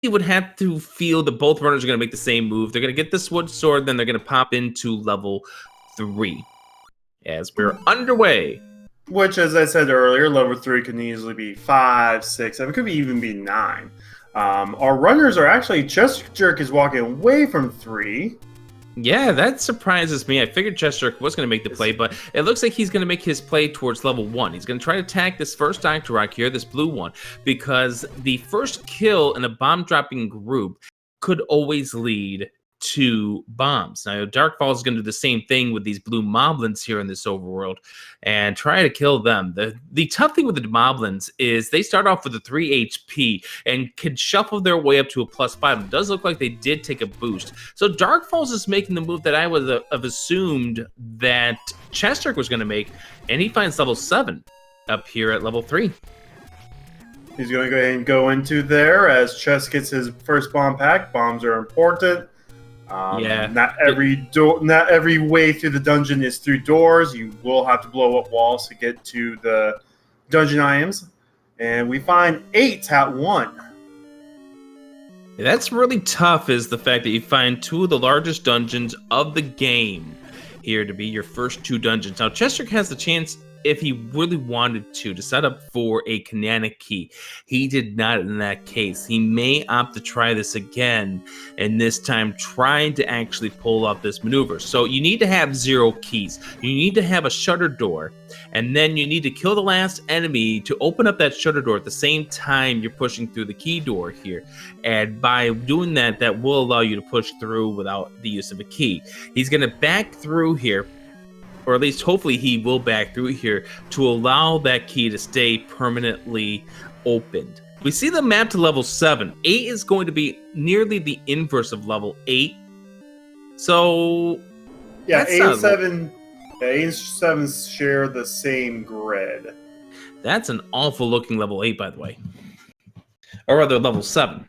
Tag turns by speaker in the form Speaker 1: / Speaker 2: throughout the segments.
Speaker 1: would have to feel that both runners are going to make the same move. They're going to get this wood sword, then they're going to pop into level 3 as we're underway.
Speaker 2: Which, as I said earlier, level 3 can easily be 5, 6, 7. It could even be 9. Our runners are actually... chessjerk is walking away from 3.
Speaker 1: Yeah, that surprises me. I figured chessjerk was going to make the play, but it looks like he's going to make his play towards level 1. He's going to try to attack this first Dr. Rock here, this blue one, because the first kill in a bomb-dropping group could always lead to bombs. Now, DarkFalz is going to do the same thing with these blue moblins here in this overworld and try to kill them. The tough thing with the moblins is they start off with a 3 HP and can shuffle their way up to a +5. It does look like they did take a boost. So DarkFalz is making the move that I would have assumed that chessjerk was going to make, and he finds level 7 up here at level 3.
Speaker 2: He's going to go ahead and go into there as Chess gets his first bomb pack. Bombs are important. Not every way through the dungeon is through doors. You will have to blow up walls to get to the dungeon items. And we find 8 at 1.
Speaker 1: That's really tough, is the fact that you find 2 of the largest dungeons of the game here to be your first 2 dungeons. Now, chessjerk has the chance, if he really wanted to set up for a canonic key. He did not in that case. He may opt to try this again, and this time trying to actually pull off this maneuver. So you need to have 0 keys. You need to have a shutter door, and then you need to kill the last enemy to open up that shutter door at the same time you're pushing through the key door here. And by doing that, that will allow you to push through without the use of a key. He's going to back through here, or at least hopefully he will back through here to allow that key to stay permanently opened. We see the map to level 7. 8 is going to be nearly the inverse of level 8. So
Speaker 2: yeah, 8 and 7. Yeah, 8 and 7 share the same grid.
Speaker 1: That's an awful looking level 8, by the way. Or rather, level 7.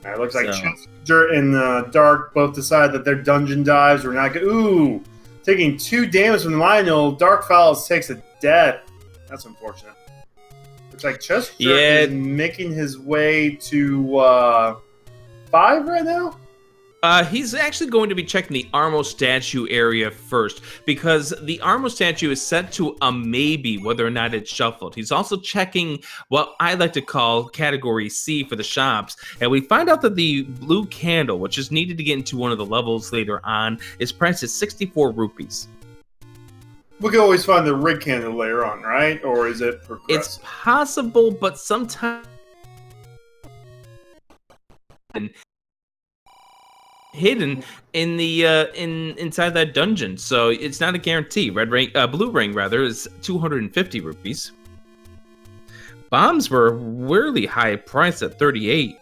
Speaker 2: It looks like chessjerk and Dark both decide that their dungeon dives were not good. Ooh, taking 2 damage from the Lionel. DarkFalz takes a death. That's unfortunate. Looks like chessjerk is making his way to 5 right now.
Speaker 1: He's actually going to be checking the Armo statue area first, because the Armo statue is set to a maybe whether or not it's shuffled. He's also checking what I like to call category C for the shops, and we find out that the blue candle, which is needed to get into one of the levels later on, is priced at 64 rupees.
Speaker 2: We can always find the rig candle later on, right? Or is it progressive?
Speaker 1: It's possible, but sometimes hidden in the inside that dungeon, so it's not a guarantee. Blue ring rather is 250 rupees. Bombs were really high priced at 38.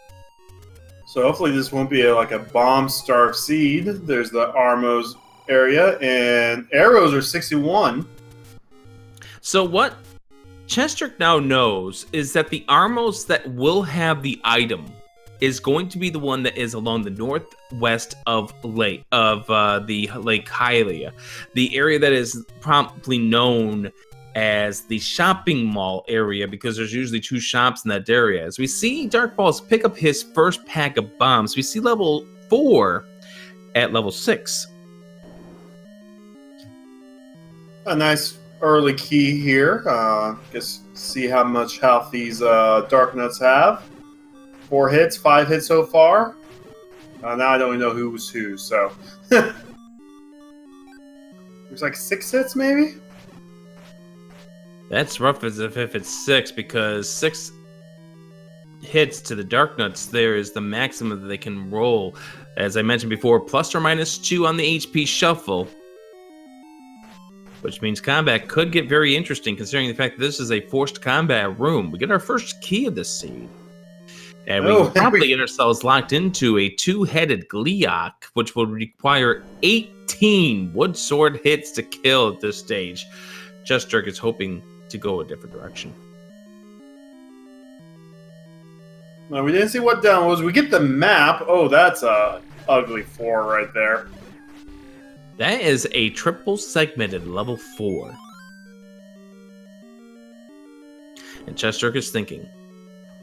Speaker 2: So hopefully this won't be like a bomb starved seed. There's the Armos area, and arrows are 61.
Speaker 1: So what chessjerk now knows is that the Armos that will have the item is going to be the one that is along the northwest of the Lake Hylia, the area that is promptly known as the shopping mall area, because there's usually 2 shops in that area. As we see DarkFalz pick up his first pack of bombs, we see level 4 at level 6.
Speaker 2: A nice early key here. Just see how much health these dark nuts have. 4 hits, 5 hits so far. Now I don't even know who's who, so. Looks like 6 hits, maybe?
Speaker 1: That's rough as if it's 6, because 6 hits to the dark nuts there is the maximum that they can roll. As I mentioned before, plus or minus 2 on the HP shuffle. Which means combat could get very interesting, considering the fact that this is a forced combat room. We get our first key of this scene. And we probably get ourselves locked into a 2-headed Gliok, which will require 18 wood sword hits to kill at this stage. chessjerk is hoping to go a different direction.
Speaker 2: No, we didn't see what down was. We get the map. Oh, that's a ugly 4 right there.
Speaker 1: That is a triple segmented level 4. And chessjerk is thinking,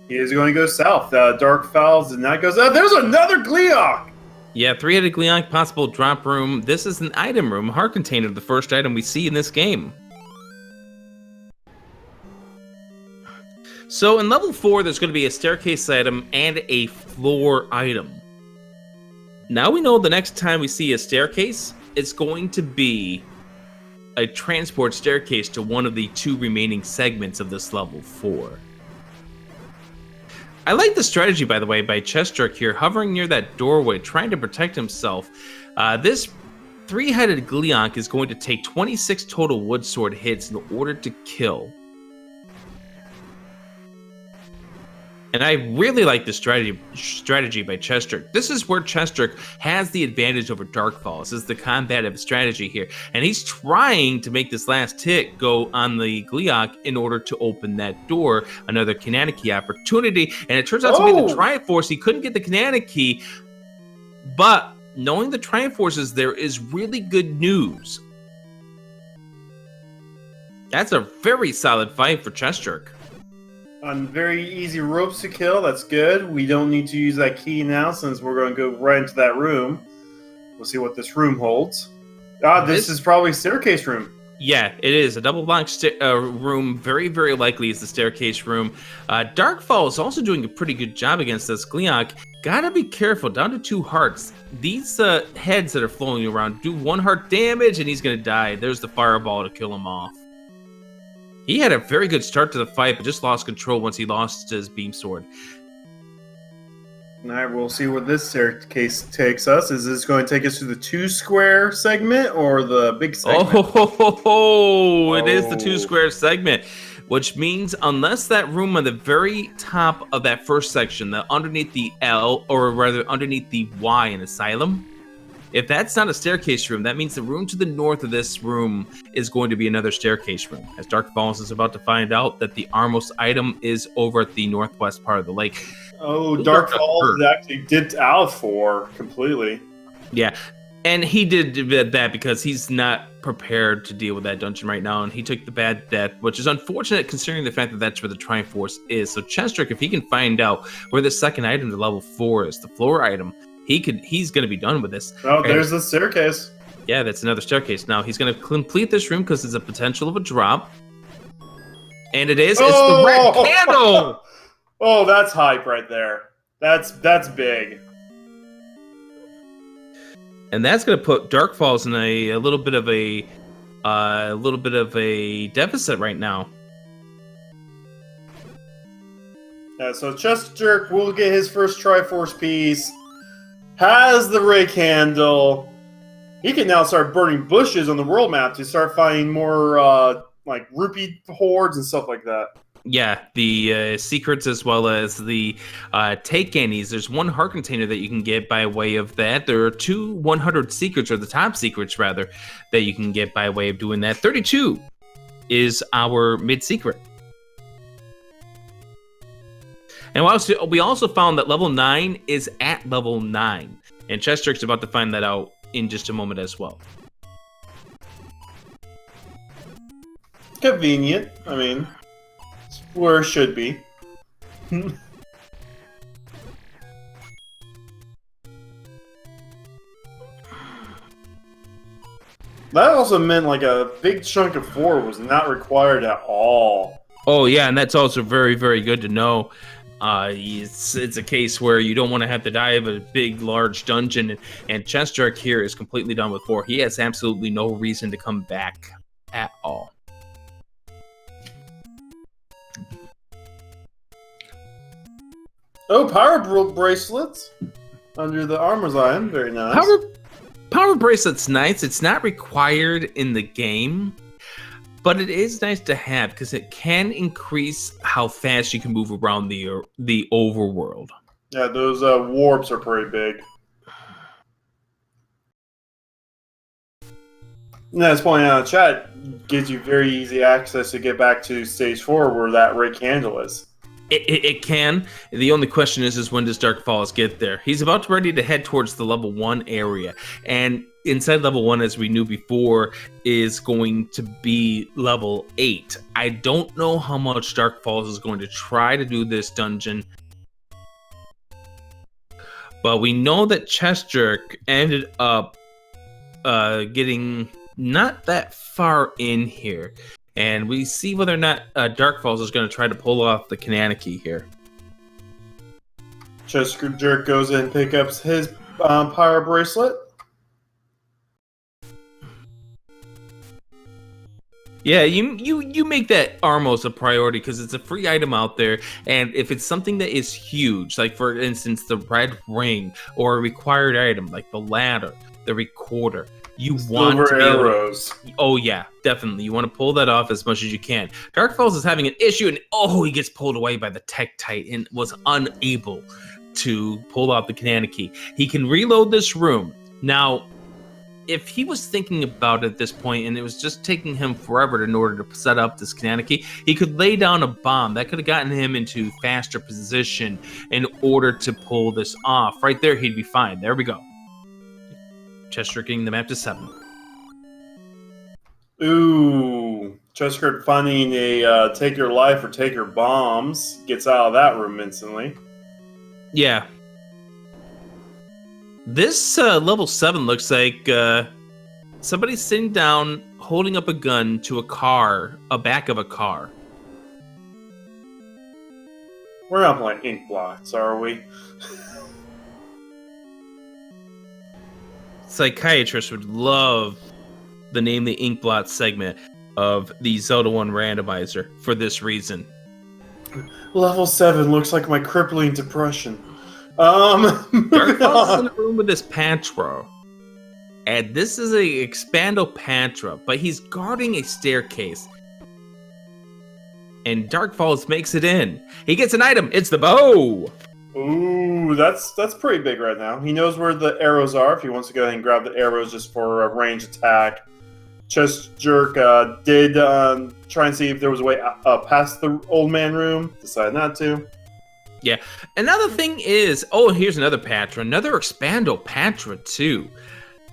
Speaker 2: He is going to go south. DarkFalz did not go south. There's another Gleeok!
Speaker 1: Yeah, 3-headed Gleeok, possible drop room. This is an item room, heart container, the first item we see in this game. So in level 4, there's going to be a staircase item and a floor item. Now we know the next time we see a staircase, it's going to be a transport staircase to one of the 2 remaining segments of this level 4. I like the strategy, by the way, by chessjerk here, hovering near that doorway, trying to protect himself. This 3-headed Gleeok is going to take 26 total wood sword hits in order to kill. And I really like this strategy by chessjerk. This is where chessjerk has the advantage over DarkFalz. This is the combative strategy here. And he's trying to make this last tick go on the Gleeok in order to open that door, another Canana Key opportunity. And it turns out to be the Triforce. He couldn't get the Canana Key, but knowing the Triforces, there is really good news. That's a very solid fight for chessjerk.
Speaker 2: On very easy ropes to kill, that's good. We don't need to use that key now since we're going to go right into that room. We'll see what this room holds. This is probably a staircase room.
Speaker 1: Yeah, it is. A double block room, very, very likely is the staircase room. DarkFalz is also doing a pretty good job against this Gleeok. Gotta be careful, down to 2 hearts. These heads that are floating around do 1 heart damage and he's gonna die. There's the fireball to kill him off. He had a very good start to the fight, but just lost control once he lost his beam sword.
Speaker 2: All right, we'll see where this staircase takes us. Is this going to take us to the 2-square segment or the big segment?
Speaker 1: It is the 2-square segment, which means unless that room on the very top of that first section, underneath the L, or rather underneath the Y in Asylum, if that's not a staircase room, that means the room to the north of this room is going to be another staircase room. As DarkFalz is about to find out that the Armos item is over at the northwest part of the lake.
Speaker 2: Oh, DarkFalz actually dipped out for completely.
Speaker 1: Yeah, and he did that because he's not prepared to deal with that dungeon right now, and he took the bad death, which is unfortunate considering the fact that that's where the Triforce is. So chessjerk, if he can find out where the second item to level 4 is, the floor item, he's going to be done with this.
Speaker 2: Oh, there's the staircase.
Speaker 1: Yeah, that's another staircase. Now, he's going to complete this room because there's a potential of a drop. And it is. It's the red candle!
Speaker 2: Oh, that's hype right there. That's big.
Speaker 1: And that's going to put DarkFalz in a little bit of a deficit right now.
Speaker 2: Yeah, so chessjerk will get his first Triforce piece. Has the ray candle. He can now start burning bushes on the world map to start finding more like rupee hordes and stuff like that.
Speaker 1: Yeah, the secrets as well as the take annies. There's 1 heart container that you can get by way of that. There are 2 100 secrets, or the top secrets rather, that you can get by way of doing that. 32 is our mid secret. And we also found that level 9 is at level 9. And chessjerk's about to find that out in just a moment as well.
Speaker 2: Convenient. I mean, it's where it should be. That also meant like a big chunk of 4 was not required at all.
Speaker 1: Oh, yeah, and that's also very, very good to know. It's a case where you don't want to have to dive a big, large dungeon, and chessjerk here is completely done with 4. He has absolutely no reason to come back at all.
Speaker 2: Oh, power bracelets under the armor's item. Very nice.
Speaker 1: Power bracelet's nice. It's not required in the game, but it is nice to have because it can increase how fast you can move around the overworld.
Speaker 2: Yeah, those warps are pretty big. And as pointed out in the chat, gives you very easy access to get back to stage 4 where that ray candle is.
Speaker 1: It can. The only question is when does DarkFalz get there? He's about ready to head towards the level 1 area. And inside level 1, as we knew before, is going to be level 8. I don't know how much DarkFalz is going to try to do this dungeon, but we know that chessjerk ended up getting not that far in here, and we see whether or not DarkFalz is going to try to pull off the Kananaki here.
Speaker 2: chessjerk goes in and picks up his Pyro Bracelet.
Speaker 1: Yeah, you make that Armos a priority because it's a free item out there, and if it's something that is huge, like for instance the red ring, or a required item like the ladder, the recorder, you want to be
Speaker 2: arrows.
Speaker 1: Oh yeah, definitely. You want to pull that off as much as you can. DarkFalz is having an issue, and he gets pulled away by the Tektite and was unable to pull out the Kananaki. He can reload this room. Now, if he was thinking about it at this point and it was just taking him forever in order to set up this Kananaki, he could lay down a bomb. That could have gotten him into faster position in order to pull this off. Right there, he'd be fine. There we go. chessjerk getting the map to 7.
Speaker 2: Ooh, chessjerk finding a take your life or take your bombs. Gets out of that room instantly.
Speaker 1: Yeah. This level 7 looks like somebody's sitting down holding up a gun to a back of a car.
Speaker 2: We're not playing ink blots, are we?
Speaker 1: Psychiatrists would love the Name the Inkblot segment of the Zelda 1 randomizer for this reason.
Speaker 2: Level 7 looks like my crippling depression.
Speaker 1: DarkFalz is in the room with this Patra. And this is a Expando Patra, but he's guarding a staircase. And DarkFalz makes it in. He gets an item. It's the bow.
Speaker 2: Ooh, that's pretty big right now. He knows where the arrows are if he wants to go ahead and grab the arrows just for a range attack. chessjerk did try and see if there was a way past the old man room. Decided not to.
Speaker 1: Yeah. Another thing is, here's another Patra. Another Expando Patra, too.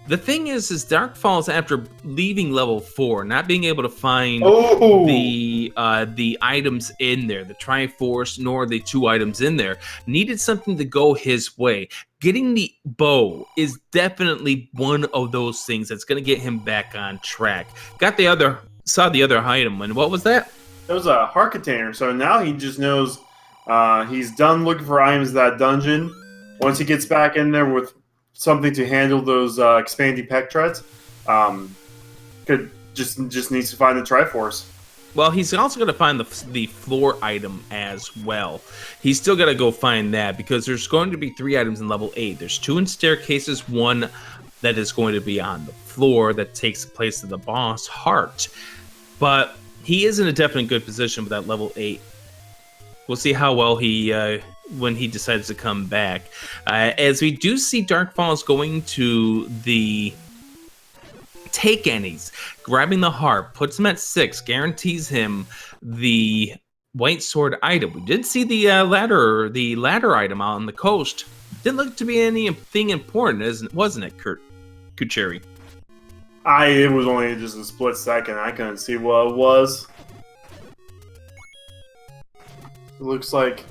Speaker 1: The thing is DarkFalz, after leaving level 4, not being able to find the items in there, the Triforce, nor the 2 items in there, needed something to go his way. Getting the bow is definitely one of those things that's going to get him back on track. Saw the other item, and what was that?
Speaker 2: It was a heart container, so now he just knows he's done looking for items in that dungeon. Once he gets back in there with something to handle those expanding Pectrites, just needs to find the Triforce.
Speaker 1: Well, he's also going to find the floor item as well. He's still got to go find that because there's going to be 3 items in level 8. There's 2 in staircases, 1 that is going to be on the floor that takes the place of the boss heart. But he is in a definitely good position with that level 8. We'll see how well he when he decides to come back. As we do see DarkFalz going to the take any's, grabbing the harp, puts him at 6, guarantees him the white sword item. We did see the ladder item out on the coast. Didn't look to be anything important, wasn't it, Kucheri?
Speaker 2: It was only just a split second. I couldn't see what it was. It looks like...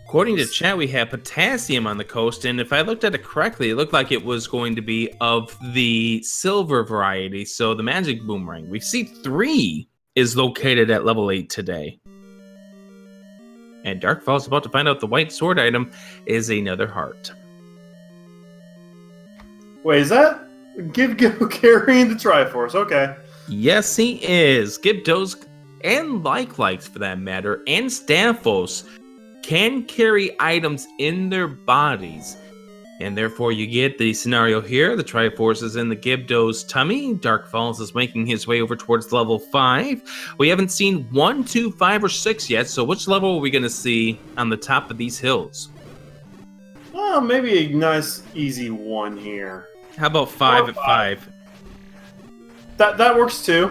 Speaker 1: According to chat, we have potassium on the coast, and if I looked at it correctly, it looked like it was going to be of the silver variety, so the magic boomerang. We see 3 is located at level 8 today. And DarkFalz is about to find out the white sword item is another heart.
Speaker 2: Wait, is that Gibgo carrying the Triforce? Okay.
Speaker 1: Yes, he is. Gibdos, and likes for that matter, and Staphos can carry items in their bodies. And therefore you get the scenario here. The Triforce is in the Gibdo's tummy. DarkFalz is making his way over towards level 5. We haven't seen 1, 2, 5, or 6 yet, so which level are we going to see on the top of these hills?
Speaker 2: Oh, maybe a nice, easy 1 here.
Speaker 1: How about 5 at 5?
Speaker 2: That works too.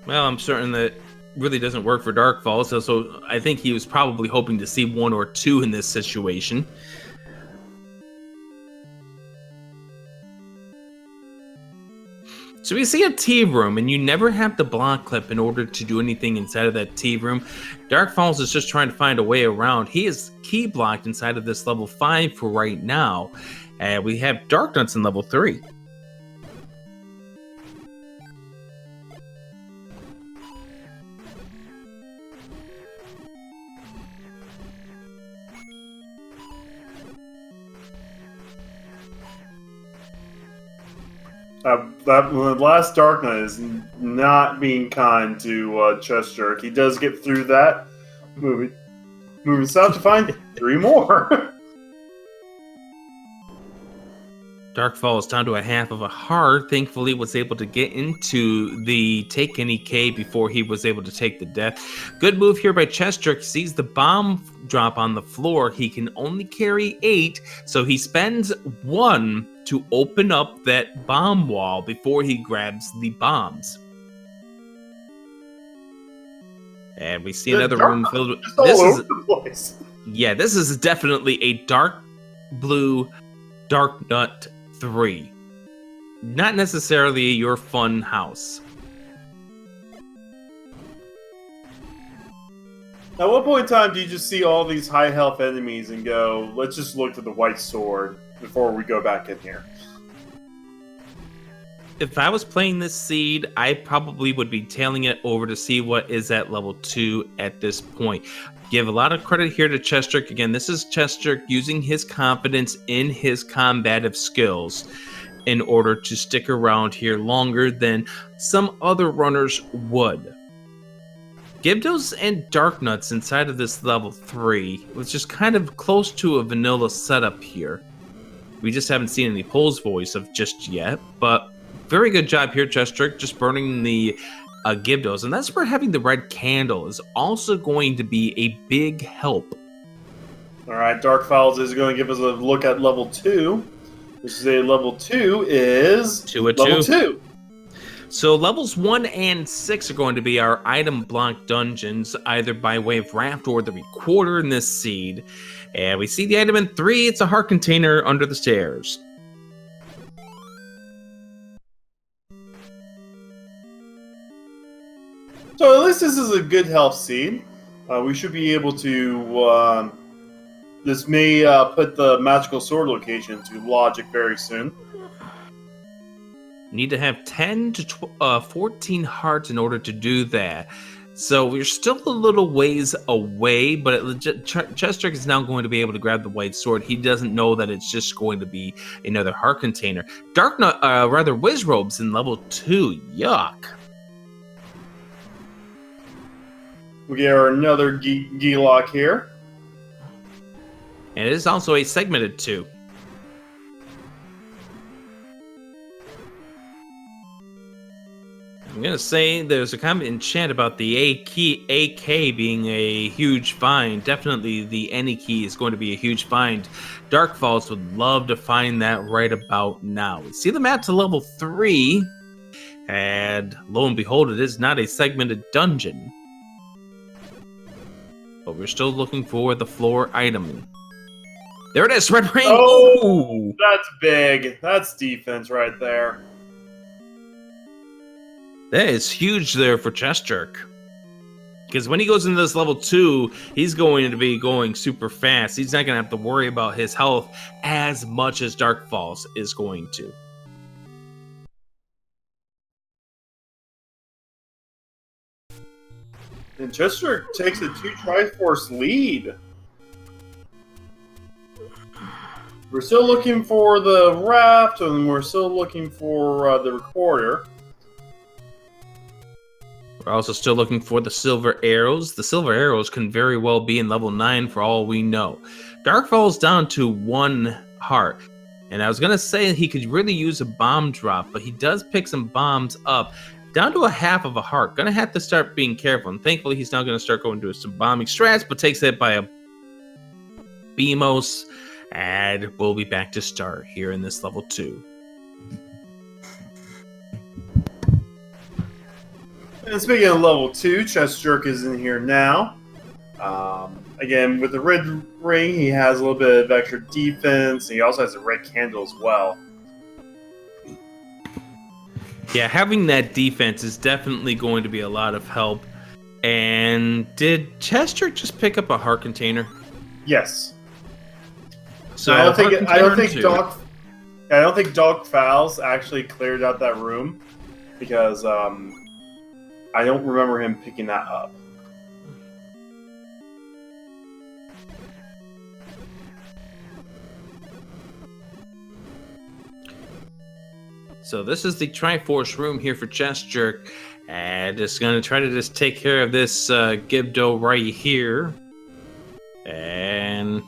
Speaker 1: Well, I'm certain that really doesn't work for DarkFalz, so I think he was probably hoping to see 1 or 2 in this situation. So we see a tea room, and you never have the block clip in order to do anything inside of that tea room. DarkFalz is just trying to find a way around. He is key blocked inside of this level 5 for right now. And we have Dark Nuts in level 3.
Speaker 2: That last Dark Knight is not being kind to chessjerk. He does get through that. Moving south to find 3 more.
Speaker 1: DarkFalz down to a half of a heart. Thankfully, was able to get into the take any K before he was able to take the death. Good move here by chessjerk. He sees the bomb drop on the floor. He can only carry 8, so he spends 1 to open up that bomb wall before he grabs the bombs. And we see another room filled with this is definitely a dark blue Dark Nut 3. Not necessarily your fun house.
Speaker 2: At what point in time do you just see all these high health enemies and go, let's just look for the white sword before we go back in here?
Speaker 1: If I was playing this seed, I probably would be tailing it over to see what is at level 2 at this point. Give a lot of credit here to chessjerk. Again, this is chessjerk using his confidence in his combative skills in order to stick around here longer than some other runners would. Gyptos and Dark Nuts inside of this level 3 was just kind of close to a vanilla setup here. We just haven't seen any Pole's voice of just yet, but very good job here, chessjerk, just burning the Gyptos, and that's where having the red candle is also going to be a big help.
Speaker 2: Alright, DarkFalz is going to give us a look at level 2. Which is a level 2 is level 2.
Speaker 1: So levels 1 and 6 are going to be our item block dungeons, either by way of raft or the recorder in this seed. And we see the item in 3, it's a heart container under the stairs.
Speaker 2: So at least this is a good health seed. We should be able to... this may put the magical sword location to logic very soon.
Speaker 1: Need to have 10 to 14 hearts in order to do that. So we're still a little ways away, but chessjerk is now going to be able to grab the white sword. He doesn't know that it's just going to be another heart container. Wizrobes in level 2. Yuck.
Speaker 2: We get another G-Lock here.
Speaker 1: And it is also a segmented 2. I'm going to say there's a comment in chat about the AK being a huge find. Definitely the any key is going to be a huge find. DarkFalz would love to find that right about now. We see the map to level 3. And lo and behold, it is not a segmented dungeon. But we're still looking for the floor item. There it is, red ring.
Speaker 2: Oh, that's big. That's defense right there.
Speaker 1: That is huge there for chessjerk. Because when he goes into this level 2, he's going to be going super fast. He's not going to have to worry about his health as much as DarkFalz is going to.
Speaker 2: And chessjerk takes a 2 Triforce lead. We're still looking for the raft, and we're still looking for the recorder.
Speaker 1: We're also still looking for the silver arrows. The silver arrows can very well be in level 9 for all we know. DarkFalz down to 1 heart. And I was going to say he could really use a bomb drop, but he does pick some bombs up. Down to a half of a heart. Gonna have to start being careful. And thankfully, he's now gonna start going to some bombing strats, but takes it by a Beamos. And we'll be back to start here in this level 2.
Speaker 2: And speaking of level 2, chessjerk is in here now. Again, with the red ring, he has a little bit of extra defense, and he also has a red candle as well.
Speaker 1: Yeah, having that defense is definitely going to be a lot of help. And did chessjerk just pick up a heart container?
Speaker 2: Yes.
Speaker 1: So
Speaker 2: I don't think
Speaker 1: heart container
Speaker 2: I don't think DarkFalz actually cleared out that room because I don't remember him picking that up.
Speaker 1: So this is the Triforce room here for chessjerk. And just going to try to just take care of this Gibdo right here. And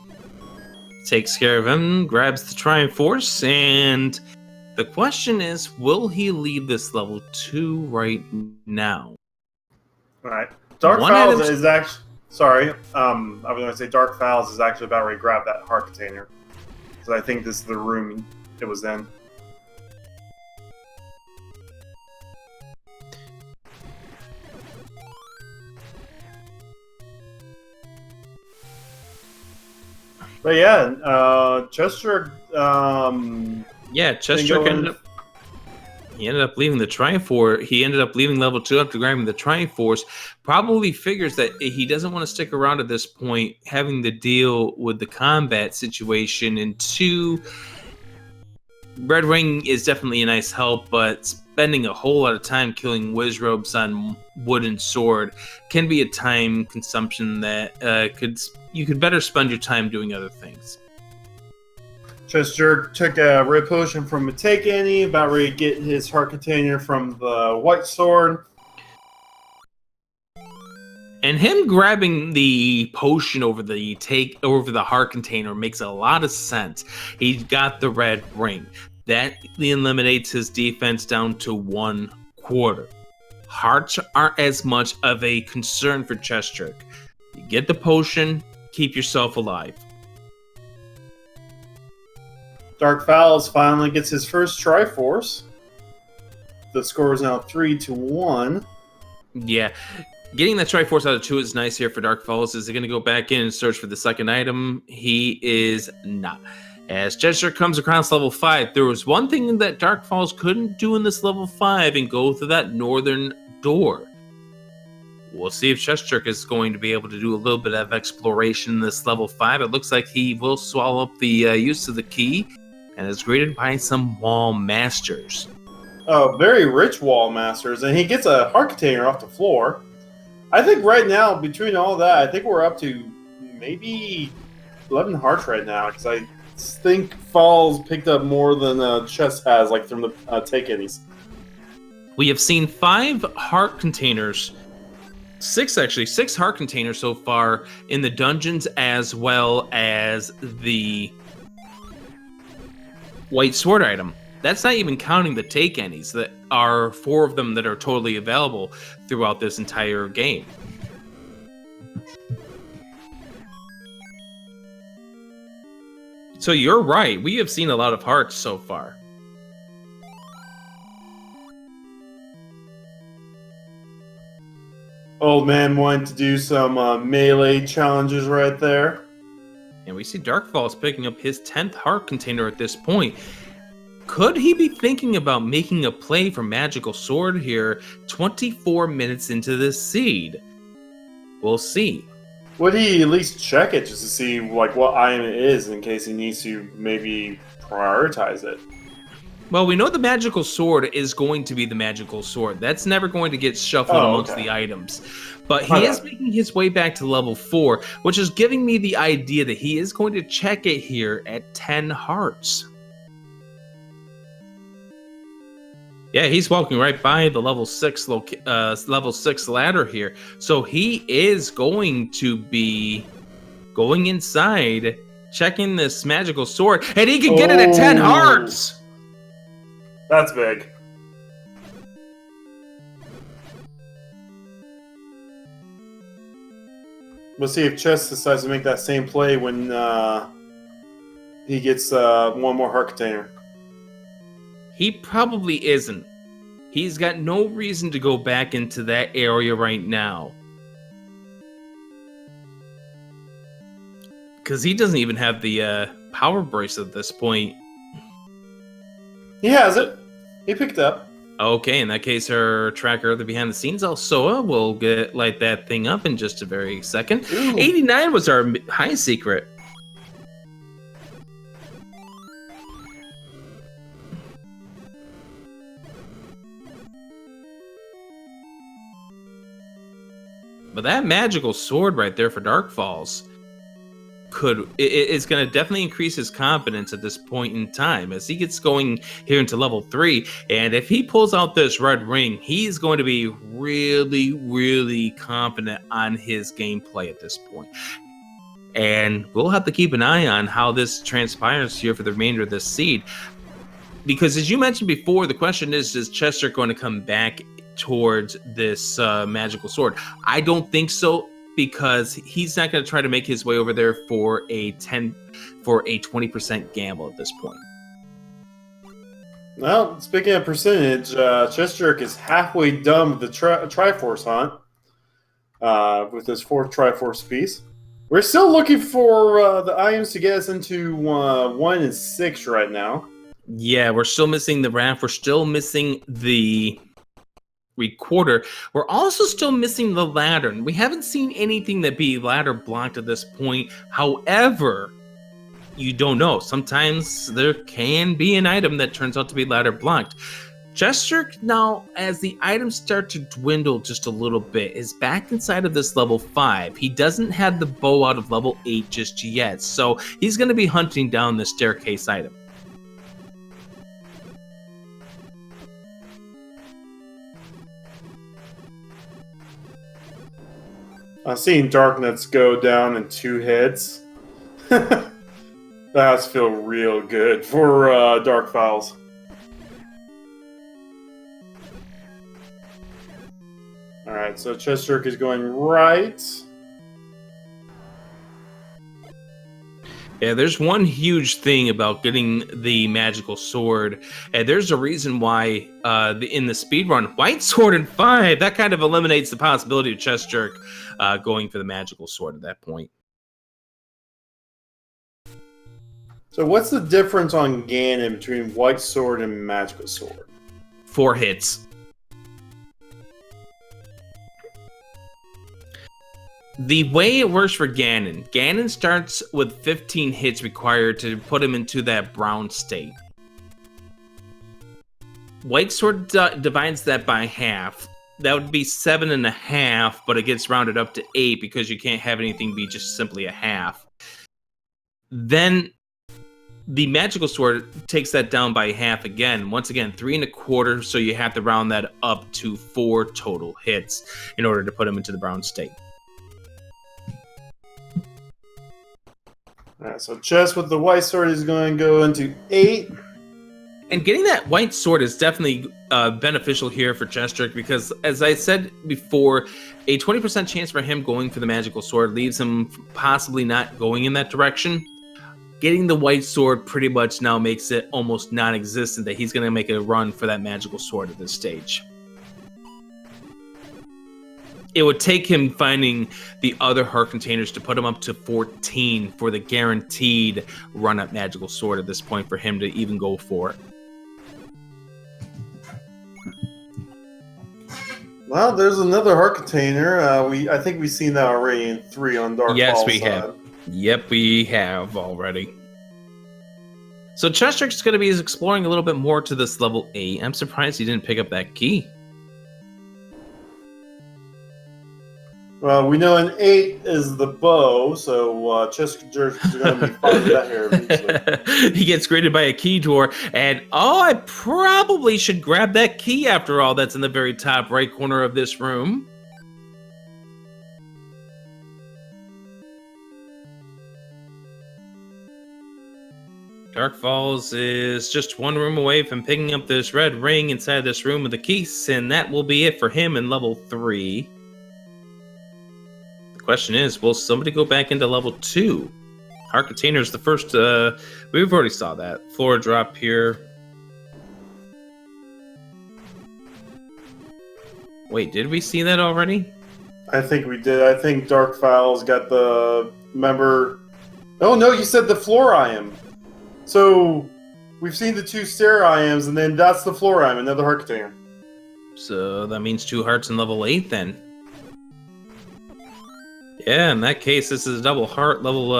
Speaker 1: takes care of him, grabs the Triforce, and the question is, will he leave this level 2 right now?
Speaker 2: Alright. DarkFalz is actually... Sorry, I was going to say DarkFalz is actually about ready to grab that heart container. So I think this is the room it was in. But yeah, chessjerk.
Speaker 1: Yeah, chessjerk ended up leaving the Triforce. He ended up leaving level 2 after grabbing the Triforce. Probably figures that he doesn't want to stick around at this point, having to deal with the combat situation. And 2, Red Ring is definitely a nice help, but spending a whole lot of time killing Wizrobes on Wooden Sword can be a time consumption that you could better spend your time doing other things.
Speaker 2: chessjerk took a red potion from a take any, about ready to get his heart container from the white sword.
Speaker 1: And him grabbing the potion over the heart container makes a lot of sense. He's got the red ring. That eliminates his defense down to 1/4. Hearts aren't as much of a concern for chessjerk. You get the potion, keep yourself alive.
Speaker 2: DarkFalz finally gets his first Triforce. The score is now 3-1.
Speaker 1: Yeah. Getting that Triforce out of 2 is nice here for DarkFalz. Is he going to go back in and search for the second item? He is not. As chessjerk comes across level 5, there was one thing that DarkFalz couldn't do in this level 5 and go through that northern door. We'll see if chessjerk is going to be able to do a little bit of exploration in this level 5. It looks like he will swallow up the use of the key and is greeted by some wall masters.
Speaker 2: Oh, very rich wall masters, and he gets a heart container off the floor. I think right now, between all that, I think we're up to maybe 11 hearts right now, because I think Falz picked up more than Chess has, like from the take-ins.
Speaker 1: We have seen 5 heart containers, 6 heart containers so far in the dungeons, as well as the white sword item. That's not even counting the take-anis. That are 4 of them that are totally available throughout this entire game. So you're right. We have seen a lot of hearts so far.
Speaker 2: Old man wanted to do some melee challenges right there.
Speaker 1: And we see DarkFalz picking up his 10th heart container at this point. Could he be thinking about making a play for Magical Sword here 24 minutes into this seed? We'll see.
Speaker 2: Would he at least check it just to see like what item it is in case he needs to maybe prioritize it?
Speaker 1: Well, we know the Magical Sword is going to be the Magical Sword. That's never going to get shuffled amongst the items. But he is making his way back to level 4, which is giving me the idea that he is going to check it here at 10 hearts. Yeah, he's walking right by the level 6 ladder here. So he is going to be going inside, checking this Magical Sword, and he can get it at 10 hearts!
Speaker 2: That's big. We'll see if Chess decides to make that same play when he gets one more heart container.
Speaker 1: He probably isn't. He's got no reason to go back into that area right now. Because he doesn't even have the power brace at this point.
Speaker 2: He has it. He picked it up.
Speaker 1: Okay, in that case, our tracker, the behind the scenes, Alsoa, will light that thing up in just a very second.
Speaker 2: Ooh.
Speaker 1: 89 was our high secret. But that magical sword right there for DarkFalz is going to definitely increase his confidence at this point in time as he gets going here into level 3. And if he pulls out this red ring, he's going to be really, really confident on his gameplay at this point. And we'll have to keep an eye on how this transpires here for the remainder of this seed. Because as you mentioned before, the question is chessjerk going to come back towards this magical sword? I don't think so, because he's not going to try to make his way over there for a 20% gamble at this point.
Speaker 2: Well, speaking of percentage, chessjerk is halfway done with the Triforce hunt with his 4th Triforce piece. We're still looking for the items to get us into 1 and 6 right now.
Speaker 1: Yeah, we're still missing the raft. We're still missing the recorder. We're also still missing the ladder. We haven't seen anything that be ladder blocked at this point. However, you don't know. Sometimes there can be an item that turns out to be ladder blocked. chessjerk now, as the items start to dwindle just a little bit, is back inside of this level 5. He doesn't have the bow out of level 8 just yet, so he's going to be hunting down the staircase item.
Speaker 2: I've seen Darknets go down in 2 hits. That's feel real good for DarkFalz. Alright, so chessjerk is going right.
Speaker 1: Yeah, there's one huge thing about getting the magical sword, and there's a reason why in the speedrun, white sword in 5, that kind of eliminates the possibility of chessjerk going for the magical sword at that point.
Speaker 2: So what's the difference on Ganon between white sword and magical sword?
Speaker 1: 4 hits. The way it works for Ganon starts with 15 hits required to put him into that brown state. White sword divides that by half. That would be 7.5, but it gets rounded up to 8 because you can't have anything be just simply a half. Then the magical sword takes that down by half again. Once again, 3.25, so you have to round that up to 4 total hits in order to put him into the brown state.
Speaker 2: Alright, so chess with the white sword is going to go into 8.
Speaker 1: And getting that white sword is definitely beneficial here for chessjerk because, as I said before, a 20% chance for him going for the magical sword leaves him possibly not going in that direction. Getting the white sword pretty much now makes it almost non-existent that he's going to make a run for that magical sword at this stage. It would take him finding the other heart containers to put him up to 14 for the guaranteed run at magical sword at this point for him to even go for it.
Speaker 2: Well, there's another heart container. I think we've seen that already in 3 on DarkFalz.
Speaker 1: Yes, we have. Yep, we have already. So chessjerk's going to be exploring a little bit more to this level 8. I'm surprised he didn't pick up that key.
Speaker 2: Well, we know an 8 is the bow, so chessjerk is going to be fine with that here.
Speaker 1: He gets greeted by a key door, and I probably should grab that key after all. That's in the very top right corner of this room. DarkFalz is just 1 room away from picking up this red ring inside this room with the keys, and that will be it for him in level 3. The question is, will somebody go back into level 2? Heart container is the first, we've already saw that. Floor drop here. Wait, did we see that already?
Speaker 2: I think we did. I think DarkFalz got the member. Oh no, you said the floor item. So we've seen the 2 stair items, and then that's the floor item, another heart container.
Speaker 1: So that means 2 hearts in level 8 then. Yeah, in that case, this is a double heart level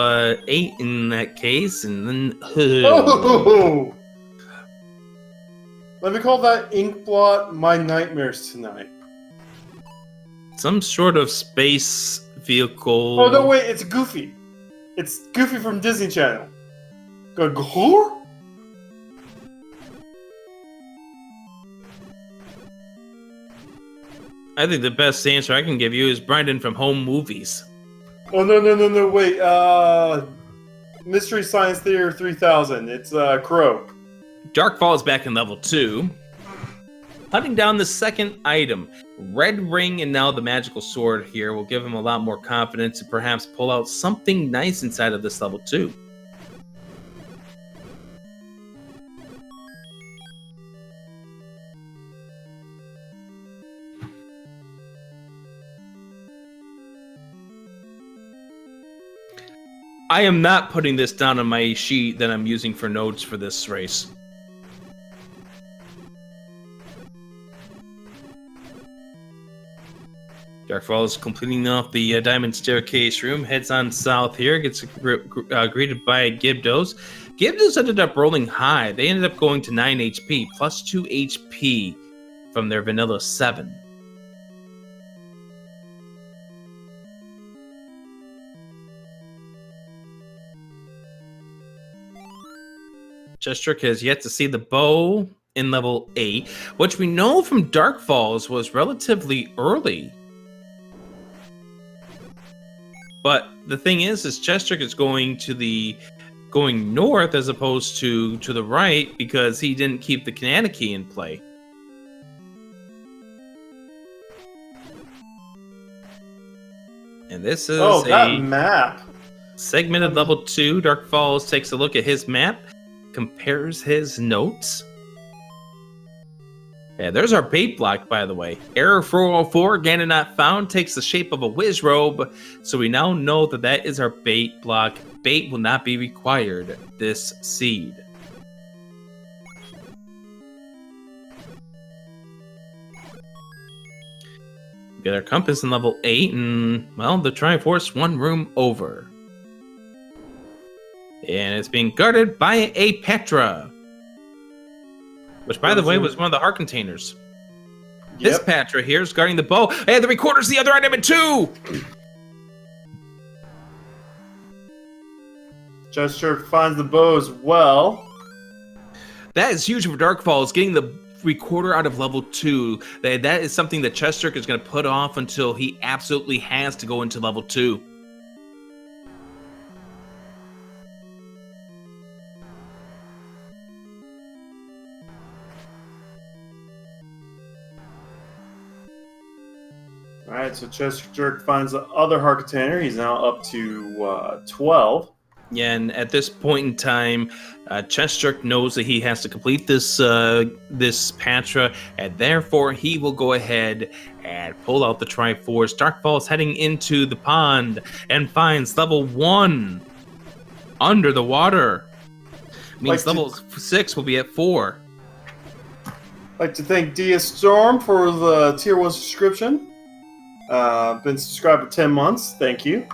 Speaker 1: 8 in that case, and then...
Speaker 2: Oh! Let me call that Inkblot My Nightmares Tonight.
Speaker 1: Some sort of space vehicle...
Speaker 2: Oh, no, wait, it's Goofy. It's Goofy from Disney Channel. Go.
Speaker 1: I think the best answer I can give you is Brendan from Home Movies.
Speaker 2: Oh, no, wait. Mystery Science Theater 3000. It's Crow.
Speaker 1: DarkFalz is back in level 2. Hunting down the second item. Red ring and now the magical sword here will give him a lot more confidence to perhaps pull out something nice inside of this level 2. I am not putting this down on my sheet that I'm using for notes for this race. DarkFalz is completing off the diamond staircase room, heads on south here, gets greeted by Gibdos. Gibdos ended up rolling high. They ended up going to 9 HP, plus 2 HP from their vanilla 7. chessjerk has yet to see the bow in level 8, which we know from DarkFalz was relatively early. But the thing is chessjerk is going north as opposed to the right because he didn't keep the Canada key in play. And this is
Speaker 2: that map.
Speaker 1: Segmented level 2. DarkFalz takes a look at his map, compares his notes. Yeah, there's our bait block, by the way. Error 404, Ganon not found, takes the shape of a whiz robe. So we now know that that is our bait block. Bait will not be required this seed. We got our compass in level 8, and, well, the Triforce 1 room over. And it's being guarded by a Petra. Which, by the way, was one of the heart containers. Yep. This Petra here is guarding the bow. Hey, the recorder's the other item in 2!
Speaker 2: chessjerk finds the bow as well.
Speaker 1: That is huge for DarkFalz, getting the recorder out of level 2. That is something that chessjerk is going to put off until he absolutely has to go into level 2.
Speaker 2: Alright, so chessjerk finds the other heart container. He's now up to 12.
Speaker 1: Yeah, and at this point in time, chessjerk knows that he has to complete this this Patra, and therefore he will go ahead and pull out the Triforce. DarkFalz heading into the pond and finds level 1 under the water. Means level 6 will be at 4.
Speaker 2: I'd like to thank DS Storm for the tier 1 subscription. Been subscribed for 10 months. Thank you.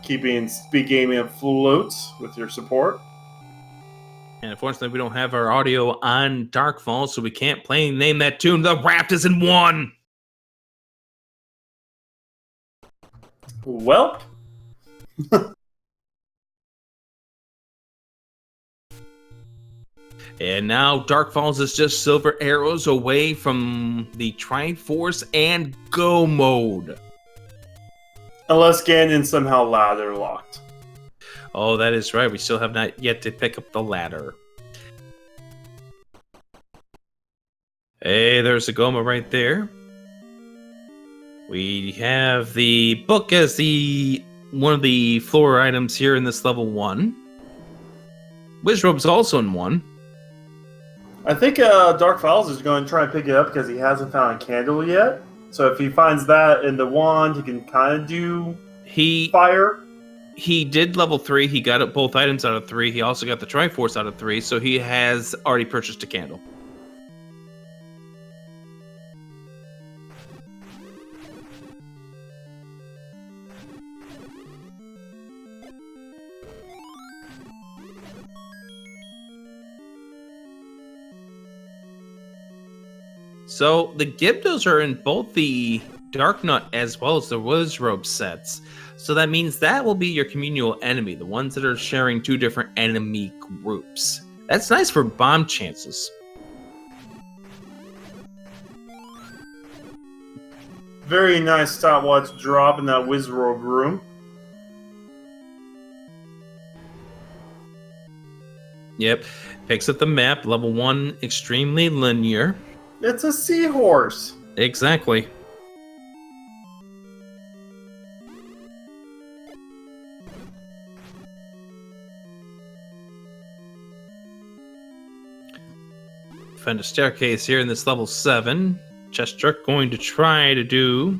Speaker 2: Keeping Speed Gaming afloat with your support.
Speaker 1: And unfortunately, we don't have our audio on DarkFalz, so we can't name that tune. The Raft is in 1.
Speaker 2: Welp.
Speaker 1: And now DarkFalz is just silver arrows away from the Triforce and go mode.
Speaker 2: Unless Ganon somehow ladder locked.
Speaker 1: Oh, that is right. We still have not yet to pick up the ladder. Hey, there's a Goma right there. We have the book as one of the floor items here in this level 1. Wizrobe's also in 1.
Speaker 2: I think DarkFalz is going to try and pick it up because he hasn't found a candle yet. So if he finds that in the wand, he can kind of do fire.
Speaker 1: He did level 3. He got both items out of 3. He also got the Triforce out of 3. So he has already purchased a candle. So the Gyptos are in both the Dark Nut as well as the Wizrobe sets. So that means that will be your communal enemy, the ones that are sharing two different enemy groups. That's nice for bomb chances.
Speaker 2: Very nice stopwatch drop in that Wizrobe room.
Speaker 1: Yep, picks up the map, level 1, extremely linear.
Speaker 2: It's a seahorse.
Speaker 1: Exactly. Find a staircase here in this level 7. chessjerk going to try to do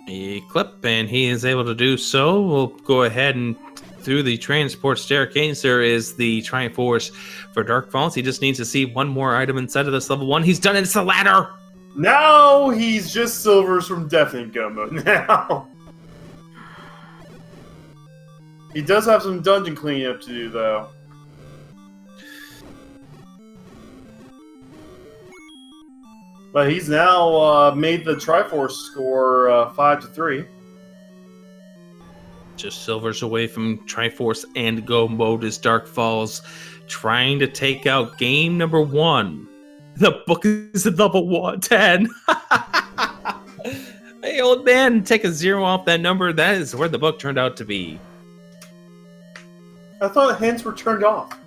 Speaker 1: a clip, and he is able to do so. We'll go ahead and through the transport staircase, there is the Triforce for DarkFalz. He just needs to see one more item inside of this level 1. He's done it. It's the ladder.
Speaker 2: Now he's just silvers from Death Gumbo now. He does have some dungeon cleanup to do, though. But he's now made the Triforce score 5-3.
Speaker 1: Just silvers away from Triforce and Go mode is DarkFalz, trying to take out game number 1. The book is at level 110. Hey, old man, take a 0 off that number. That is where the book turned out to be.
Speaker 2: I thought hints were turned off.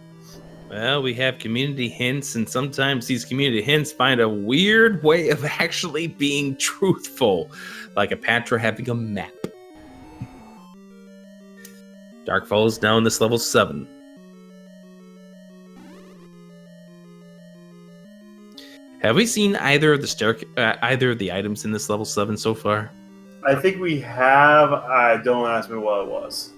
Speaker 1: Well, we have community hints, and sometimes these community hints find a weird way of actually being truthful, like a Patra having a map. DarkFalz now in this level 7. Have we seen either of the either of the items in this level 7 so far?
Speaker 2: I think we have. Don't ask me what it was.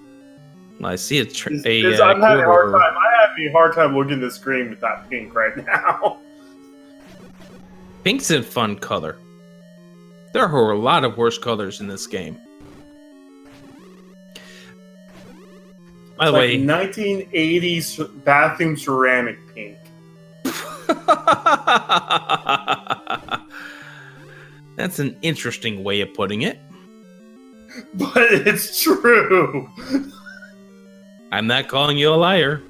Speaker 1: Well, I see
Speaker 2: I'm having a hard time. I'm having a hard time looking at the screen with that pink right now.
Speaker 1: Pink's a fun color. There are a lot of worse colors in this game. By the way,
Speaker 2: 1980s bathroom ceramic pink.
Speaker 1: That's an interesting way of putting it.
Speaker 2: But it's true.
Speaker 1: I'm not calling you a liar.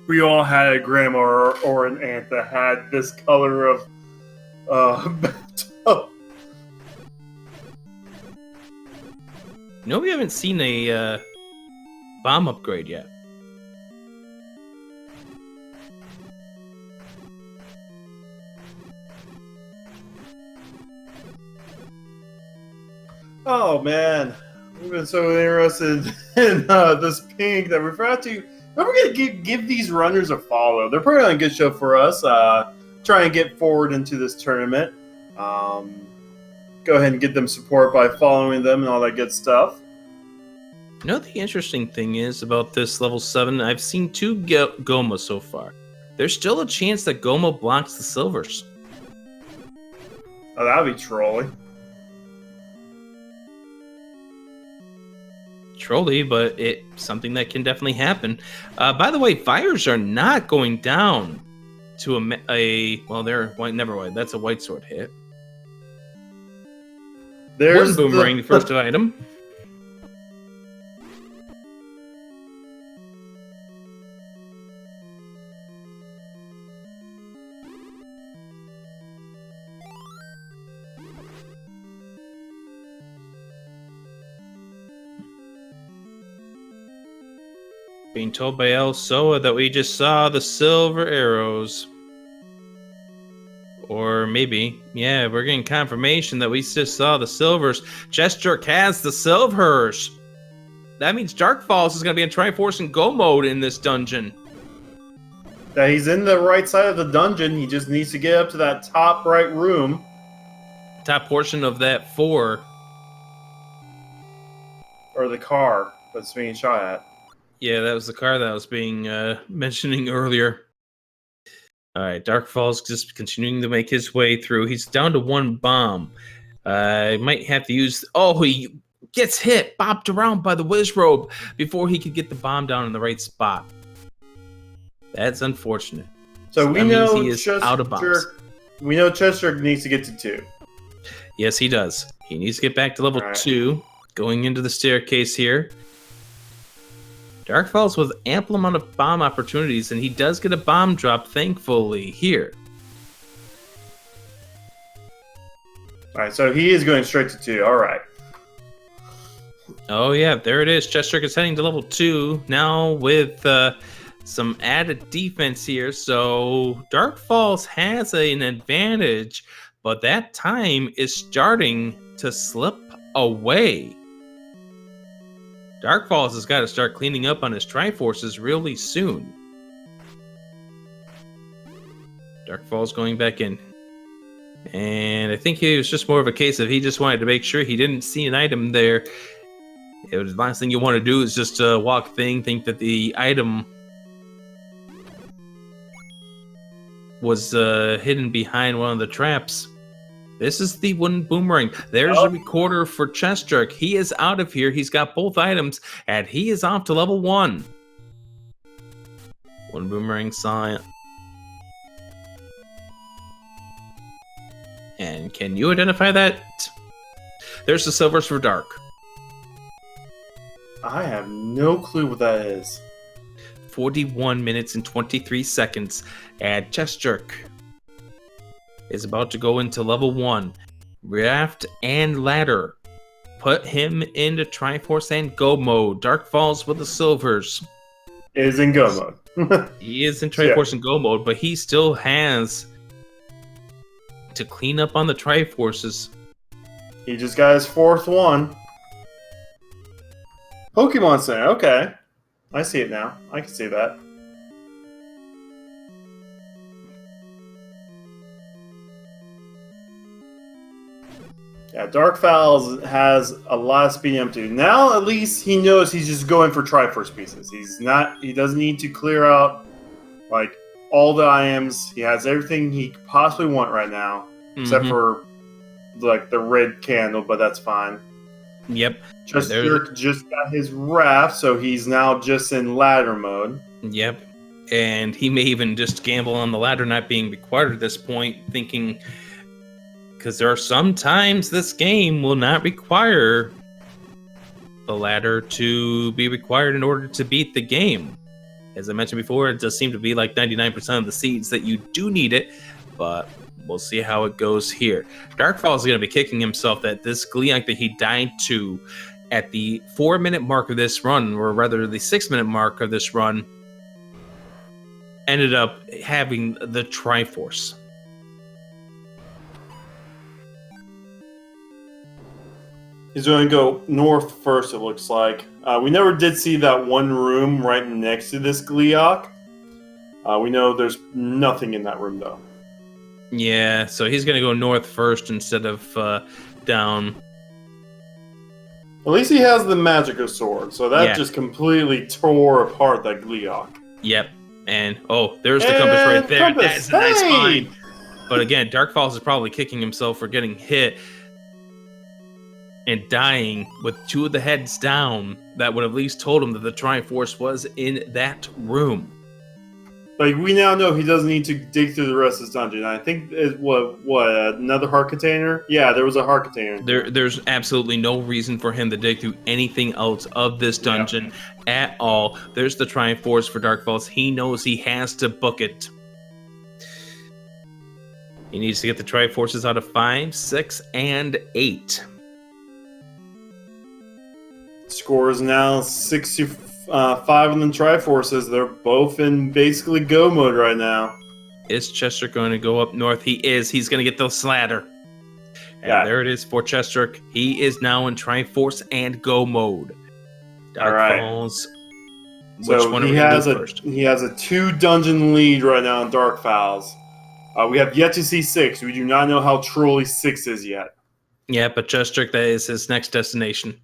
Speaker 2: We all had a grandma or an aunt that had this color of bathtub.
Speaker 1: No, we haven't seen a bomb upgrade yet.
Speaker 2: Oh man, we've been so interested in this pink that we forgot to. We're gonna give these runners a follow. They're putting on a good show for us. Try and get forward into this tournament. Go ahead and get them support by following them and all that good stuff.
Speaker 1: You know, the interesting thing is about this level 7, I've seen 2 Goma so far. There's still a chance that Goma blocks the silvers.
Speaker 2: Oh, that'd be trolling.
Speaker 1: Trolly, but it's something that can definitely happen. By the way, fires are not going down to well, they're white. Never mind. That's a white sword hit.
Speaker 2: There's
Speaker 1: one boomerang, the first item. Being told by El Soa that we just saw the silver arrows. Or maybe, yeah, we're getting confirmation that we just saw the silvers. chessjerk has the silvers. That means DarkFalz is going to be in Triforce and Go mode in this dungeon.
Speaker 2: Yeah, he's in the right side of the dungeon. He just needs to get up to that top right room.
Speaker 1: Top portion of that 4.
Speaker 2: Or the car that's being shot at.
Speaker 1: Yeah, that was the car that I was being mentioning earlier. All right, DarkFalz just continuing to make his way through. He's down to 1 bomb. Might have to use. Oh, he gets hit, bopped around by the whiz robe before he could get the bomb down in the right spot. That's unfortunate.
Speaker 2: So we know
Speaker 1: he is out of bombs.
Speaker 2: We know chessjerk needs to get to 2.
Speaker 1: Yes, he does. He needs to get back to level 2. Going into the staircase here. DarkFalz with ample amount of bomb opportunities, and he does get a bomb drop, thankfully, here.
Speaker 2: Alright, so he is going straight to 2. Alright.
Speaker 1: Oh, yeah, there it is. chessjerk is heading to level 2 now with some added defense here. So DarkFalz has an advantage, but that time is starting to slip away. DarkFalz has got to start cleaning up on his Triforces really soon. DarkFalz going back in. And I think it was just more of a case of he just wanted to make sure he didn't see an item there. It was the last thing you want to do is just walk think that the item was hidden behind one of the traps. This is the wooden boomerang. There's a recorder for chessjerk. He is out of here. He's got both items, and he is off to level 1. Wooden boomerang sign. And can you identify that? There's the silvers for dark.
Speaker 2: I have no clue what that is.
Speaker 1: 41 minutes and 23 seconds, and chessjerk is about to go into level 1. Raft and ladder. Put him into Triforce and Go mode. DarkFalz with the silvers.
Speaker 2: Is in Go mode.
Speaker 1: He is in Triforce and Go mode, but he still has to clean up on the Triforces.
Speaker 2: He just got his 4th one. Pokemon Center, okay. I see it now. I can see that. Yeah, DarkFalz has a lot of speed empty. Now at least he knows he's just going for Triforce pieces. He doesn't need to clear out like all the items. He has everything he could possibly want right now. Except for like the red candle, but that's fine.
Speaker 1: Yep.
Speaker 2: chessjerk just got his raft, so he's now just in ladder mode.
Speaker 1: Yep. And he may even just gamble on the ladder not being required at this point, thinking, because there are some times this game will not require the ladder to be required in order to beat the game. As I mentioned before, it does seem to be like 99% of the seeds that you do need it, but we'll see how it goes here. DarkFalz is going to be kicking himself that this Gleeok that he died to at the 4-minute mark of this run, or rather the 6-minute mark of this run, ended up having the Triforce.
Speaker 2: He's going to go north first, it looks like. We never did see that one room right next to this Gleeok. We know there's nothing in that room, though.
Speaker 1: Yeah, so he's going to go north first instead of down.
Speaker 2: At least he has the Magica Sword, so that just completely tore apart that Gleeok.
Speaker 1: Yep, and there's the compass right there.
Speaker 2: Compass.
Speaker 1: That's a nice find. But again, DarkFalz is probably kicking himself for getting hit and dying with 2 of the heads down. That would have at least told him that the Triforce was in that room.
Speaker 2: Like, we now know he doesn't need to dig through the rest of this dungeon. I think it another heart container? Yeah, there was a heart container.
Speaker 1: There's absolutely no reason for him to dig through anything else of this dungeon at all. There's the Triforce for DarkFalz. He knows he has to book it. He needs to get the Triforces out of 5, 6, and 8.
Speaker 2: Score is now 65 on the Triforces. They're both in basically go mode right now.
Speaker 1: Is chessjerk going to go up north? He is. He's going to get the slather. And there it is for chessjerk. He is now in Triforce and go mode. DarkFalz.
Speaker 2: So he has a 2 dungeon lead right now in DarkFalz. We have yet to see 6. We do not know how truly 6 is yet.
Speaker 1: Yeah, but chessjerk, that is his next destination.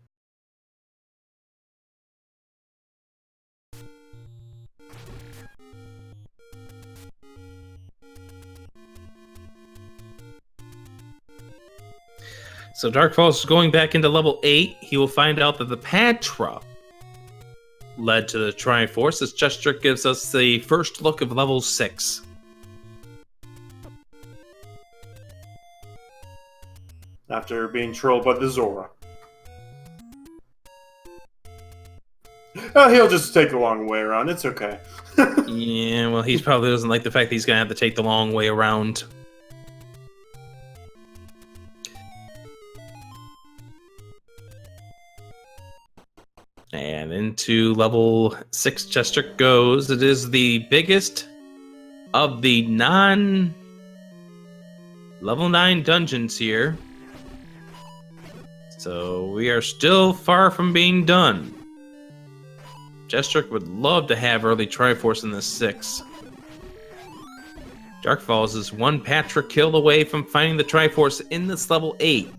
Speaker 1: So DarkFalz is going back into level 8. He will find out that the Patra led to the Triforce, as chessjerk gives us the first look of level 6.
Speaker 2: After being trolled by the Zora. He'll just take the long way around. It's okay.
Speaker 1: Yeah, well, he probably doesn't like the fact that he's going to have to take the long way around. And into level 6 chessjerk goes. It is the biggest of the level 9 dungeons here. So we are still far from being done. chessjerk would love to have early Triforce in this 6. DarkFalz is one Patra kill away from finding the Triforce in this level 8.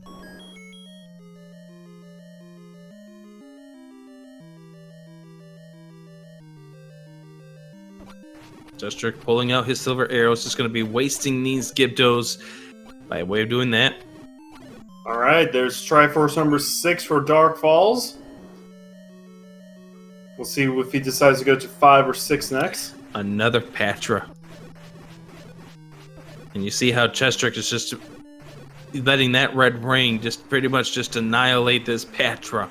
Speaker 1: chessjerk pulling out his silver arrows, just going to be wasting these Gibdos by way of doing that.
Speaker 2: Alright, there's Triforce number 6 for DarkFalz. We'll see if he decides to go to 5 or 6 next.
Speaker 1: Another Patra. And you see how chessjerk is just letting that red ring just pretty much just annihilate this Patra.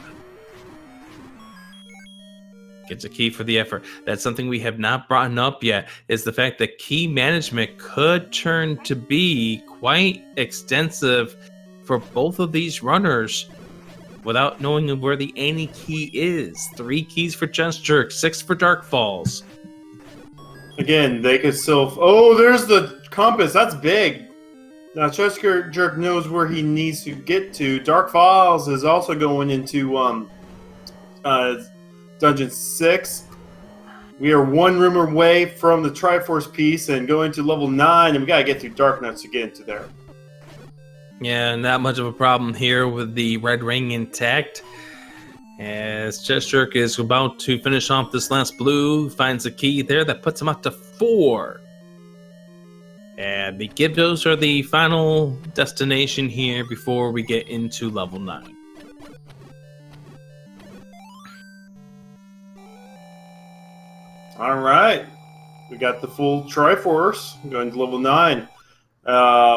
Speaker 1: Gets a key for the effort. That's something we have not brought up yet, is the fact that key management could turn to be quite extensive for both of these runners without knowing where the any key is. 3 keys for chessjerk, 6 for DarkFalz.
Speaker 2: Again, they could still... Oh, there's the compass. That's big. Now, chessjerk knows where he needs to get to. DarkFalz is also going into Dungeon 6. We are 1 room away from the Triforce piece and going to level 9, and we gotta get through Dark Nuts to get into there.
Speaker 1: Yeah, not much of a problem here with the red ring intact. As chessjerk is about to finish off this last blue, finds a key there that puts him up to 4. And the Gibdos are the final destination here before we get into level 9.
Speaker 2: Alright. We got the full Triforce going to level 9.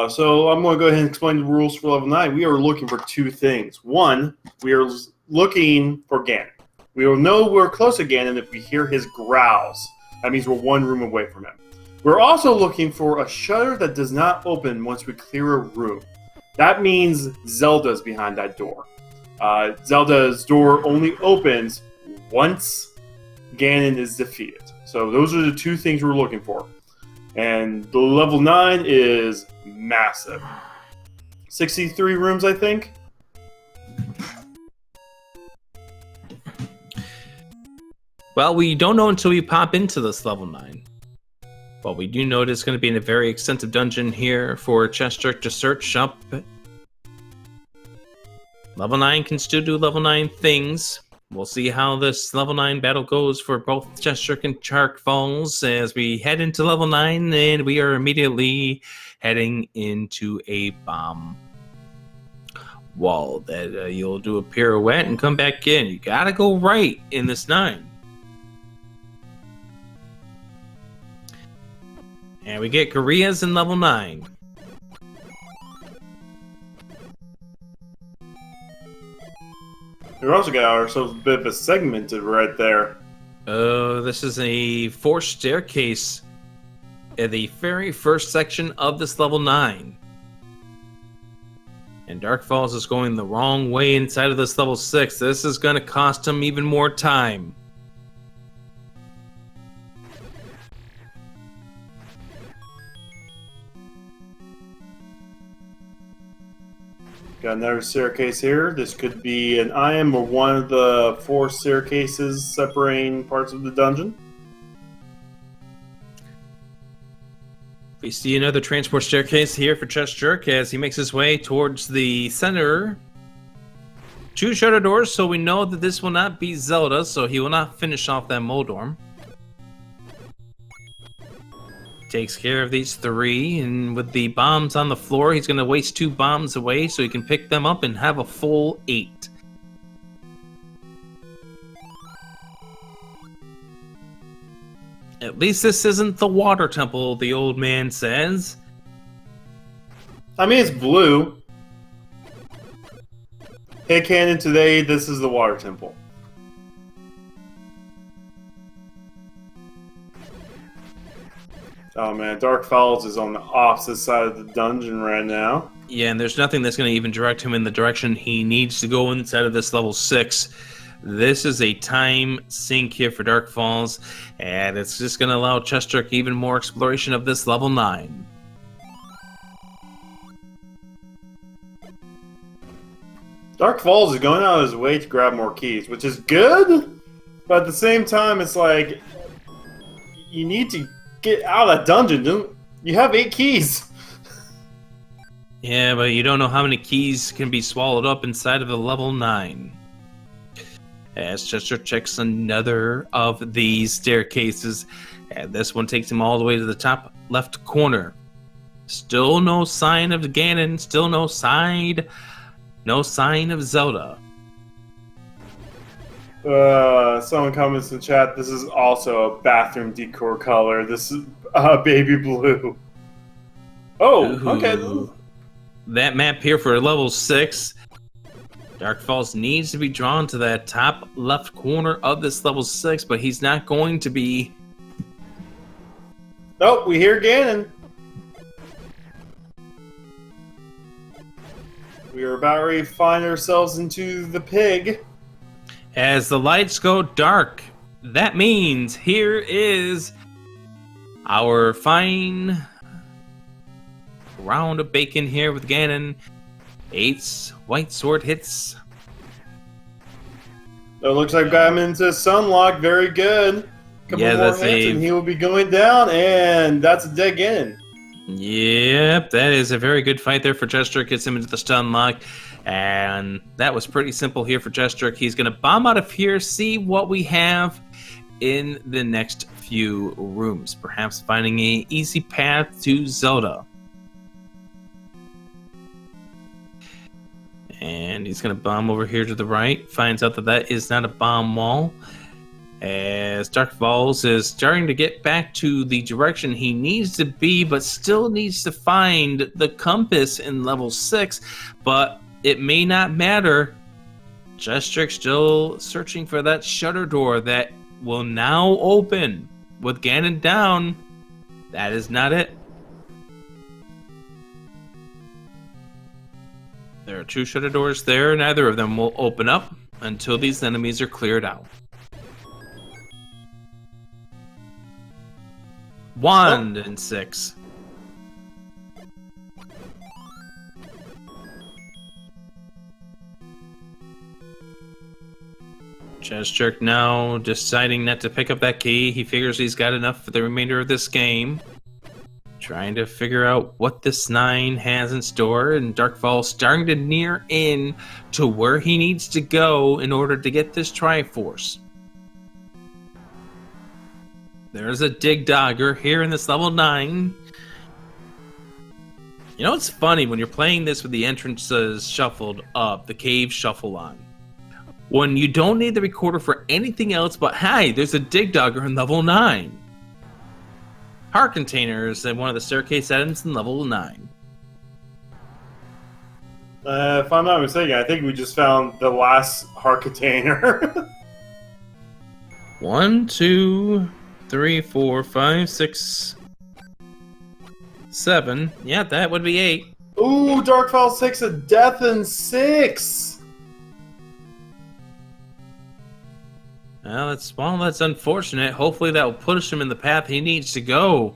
Speaker 2: So I'm going to go ahead and explain the rules for level 9. We are looking for 2 things. 1, we are looking for Ganon. We will know we're close to Ganon if we hear his growls. That means we're 1 room away from him. We're also looking for a shutter that does not open once we clear a room. That means Zelda's behind that door. Zelda's door only opens once Ganon is defeated. So those are the 2 things we're looking for. And the level 9 is massive. 63 rooms, I think.
Speaker 1: Well, we don't know until we pop into this level 9. But we do know it is going to be in a very extensive dungeon here for chessjerk to search up. Level 9 can still do level 9 things. We'll see how this level 9 battle goes for both chessjerk and DarkFalz as we head into level 9, and we are immediately heading into a bomb wall that you'll do a pirouette and come back in. You gotta go right in this 9. And we get Koreas in level 9.
Speaker 2: We also got ourselves a bit of a segmented right there.
Speaker 1: Oh, this is a forced staircase in the very first section of this level 9. And DarkFalz is going the wrong way inside of this level 6. This is going to cost him even more time.
Speaker 2: Got another staircase here. This could be an item or one of the 4 staircases separating parts of the dungeon.
Speaker 1: We see another transport staircase here for chessjerk as he makes his way towards the center. 2 shutter doors, so we know that this will not be Zelda, so he will not finish off that Moldorm. takes care of these 3, and with the bombs on the floor, he's going to waste 2 bombs away so he can pick them up and have a full 8. At least this isn't the water temple, the old man says.
Speaker 2: I mean, it's blue. Hey, Cannon, today this is the water temple. Oh man, DarkFalz is on the opposite side of the dungeon right now.
Speaker 1: Yeah, and there's nothing that's going to even direct him in the direction he needs to go inside of this level 6. This is a time sink here for DarkFalz, and it's just going to allow chessjerk even more exploration of this level 9.
Speaker 2: DarkFalz is going out of his way to grab more keys, which is good, but at the same time, it's like you need to get out of that dungeon. You have 8 keys.
Speaker 1: Yeah, but you don't know how many keys can be swallowed up inside of the level 9. As chessjerk checks another of these staircases, and this one takes him all the way to the top left corner. Still no sign of Ganon, still no sign of Zelda.
Speaker 2: Someone comments in chat, this is also a bathroom decor color. This is baby blue. Oh,
Speaker 1: Ooh.
Speaker 2: okay.
Speaker 1: That map here for level 6. DarkFalz needs to be drawn to that top left corner of this level 6, but he's not going to be.
Speaker 2: Nope, we hear Ganon. We are about ready to find ourselves into the pig.
Speaker 1: As the lights go dark, that means here is our fine round of bacon here with Ganon. 8 white sword hits.
Speaker 2: It looks like got him into Sunlock. Very good. Couple more hits and he will be going down, and that's a dead Ganon.
Speaker 1: Yep, that is a very good fight there for chessjerk. Gets him into the stun lock, and that was pretty simple here for chessjerk. He's going to bomb out of here, see what we have in the next few rooms. Perhaps finding an easy path to Zelda. And he's going to bomb over here to the right. Finds out that that is not a bomb wall. As DarkFalz is starting to get back to the direction he needs to be, but still needs to find the compass in level 6. But it may not matter. chessjerk still searching for that shutter door that will now open. With Ganon down, that is not it. There are 2 shutter doors there. Neither of them will open up until these enemies are cleared out. 1 and 6. chessjerk now deciding not to pick up that key. He figures he's got enough for the remainder of this game. Trying to figure out what this 9 has in store, and DarkFalz starting to near in to where he needs to go in order to get this Triforce. There's a dig dogger here in this level 9. You know, it's funny when you're playing this with the entrances shuffled up, the cave shuffle on. When you don't need the recorder for anything else but, hey, there's a dig dogger in level 9. Heart containers and one of the staircase items in level 9.
Speaker 2: If I'm not mistaken, I think we just found the last heart container.
Speaker 1: 1, 2, 3, 4, 5, 6, 7. Yeah, that would be 8.
Speaker 2: Ooh, DarkFalz takes a death in 6.
Speaker 1: Well, that's unfortunate. Hopefully that will push him in the path he needs to go.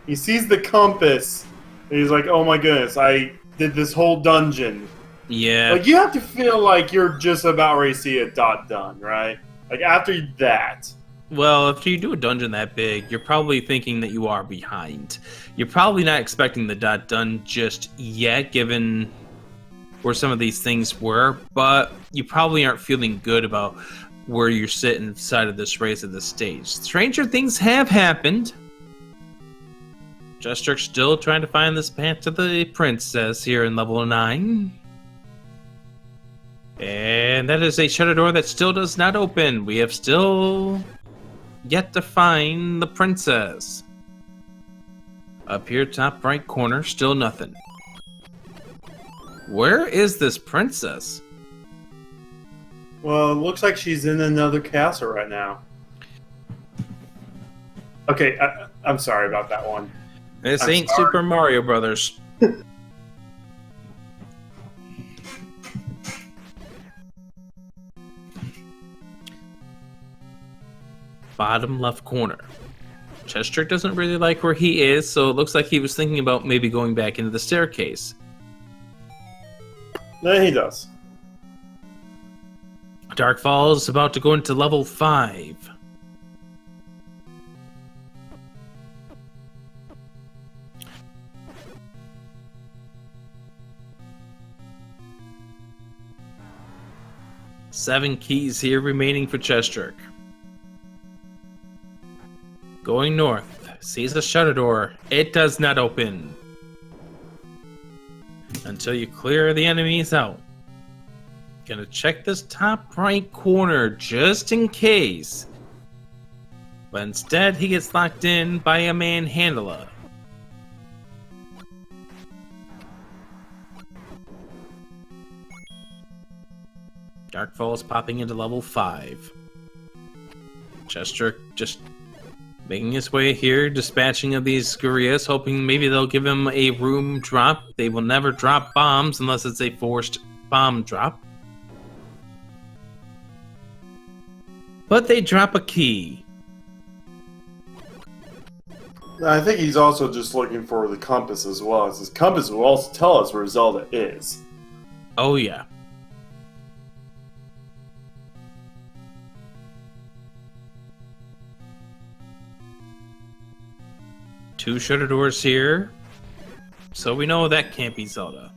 Speaker 2: He sees the compass, and he's like, oh my goodness, I did this whole dungeon.
Speaker 1: Yeah.
Speaker 2: Like, you have to feel like you're just about ready to see a dot done, right? Like, after that.
Speaker 1: Well, if you do a dungeon that big, you're probably thinking that you are behind. You're probably not expecting the dot done just yet, given where some of these things were, but you probably aren't feeling good about where you're sitting inside of this race at this stage. Stranger things have happened. Chessjerk's still trying to find this path to the princess here in level 9. And that is a shutter door that still does not open. We have still yet to find the princess. Up here, top right corner, still nothing. Where is this princess?
Speaker 2: Well, it looks like she's in another castle right now. Okay, I'm sorry about that one.
Speaker 1: This ain't Super Mario Brothers. Bottom left corner. Chessjerk doesn't really like where he is, so it looks like he was thinking about maybe going back into the staircase.
Speaker 2: Yeah, he does.
Speaker 1: DarkFalz is about to go into level 5. Seven keys here remaining for Chessjerk. Going north, sees a shutter door. It does not open until you clear the enemies out. Gonna check this top right corner just in case. But instead, he gets locked in by a manhandler. DarkFalz popping into level 5. Chessjerk just making his way here, dispatching of these Gurias, hoping maybe they'll give him a room drop. They will never drop bombs unless it's a forced bomb drop. But they drop a key.
Speaker 2: I think he's also just looking for the compass as well. His compass will also tell us where Zelda is.
Speaker 1: Oh yeah. Two shutter doors here, so we know that can't be Zelda.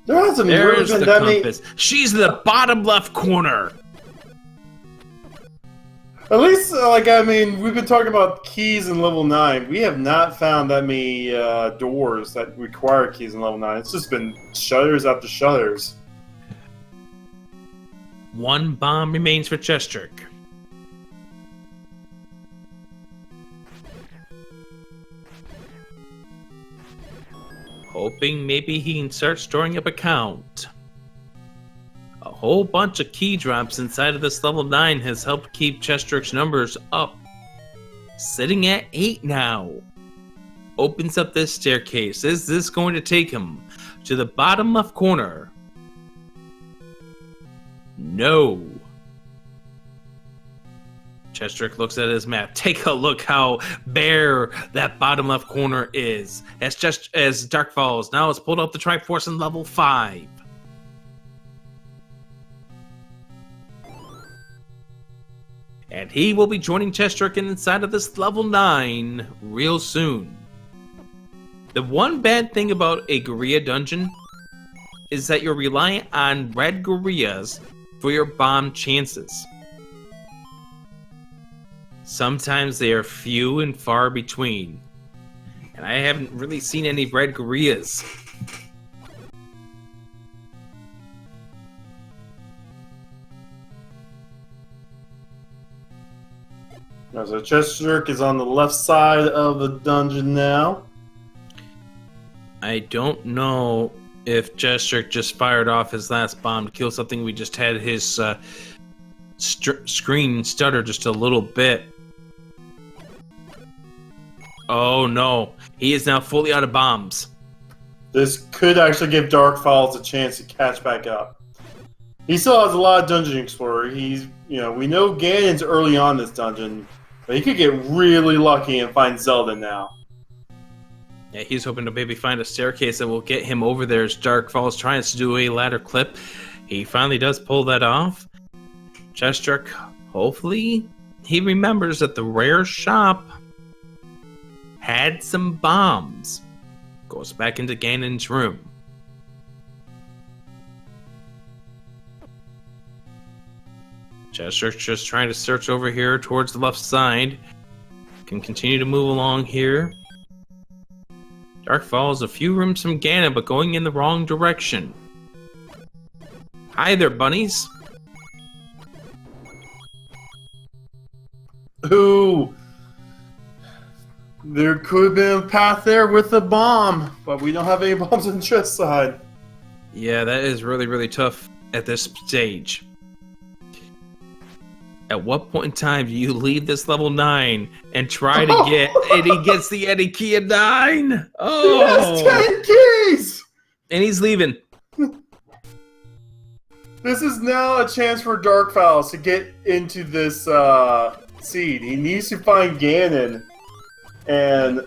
Speaker 2: There's
Speaker 1: the compass. She's in the bottom left corner.
Speaker 2: At least, we've been talking about keys in level 9. We have not found that many doors that require keys in level 9. It's just been shutters after shutters.
Speaker 1: One bomb remains for Chessjerk. Hoping maybe he can start storing up a count. A whole bunch of key drops inside of this level 9 has helped keep Chessjerk's numbers up. Sitting at 8 now. Opens up this staircase. Is this going to take him to the bottom left corner? No. Chessjerk looks at his map. Take a look how bare that bottom left corner is. As DarkFalz now has pulled out the Triforce in level 5. And he will be joining Chessjerk inside of this level 9 real soon. The one bad thing about a Guria dungeon is that you're reliant on red Gurias for your bomb chances. Sometimes they are few and far between. And I haven't really seen any red Gurias.
Speaker 2: So Chessjerk is on the left side of the dungeon now.
Speaker 1: I don't know if Chessjerk just fired off his last bomb to kill something. We just had his screen stutter just a little bit. Oh no, he is now fully out of bombs.
Speaker 2: This could actually give DarkFalz a chance to catch back up. He still has a lot of dungeon explorer. We know Ganon's early on this dungeon, but he could get really lucky and find Zelda now.
Speaker 1: Yeah, he's hoping to maybe find a staircase that will get him over there as DarkFalz tries to do a ladder clip. He finally does pull that off. Chessjerk, hopefully, he remembers that the rare shop had some bombs. Goes back into Ganon's room. Chessjerk's just trying to search over here towards the left side. Can continue to move along here. DarkFalz a few rooms from Ganon, but going in the wrong direction. Hi there, bunnies.
Speaker 2: Ooh. There could have been a path there with a bomb, but we don't have any bombs on the chest side.
Speaker 1: Yeah, that is really, really tough at this stage. At what point in time do you leave this level 9 and try to get... and he gets the Eddie key at 9! Oh!
Speaker 2: He has 10 keys!
Speaker 1: And he's leaving.
Speaker 2: This is now a chance for DarkFalz to get into this seed. He needs to find Ganon. And...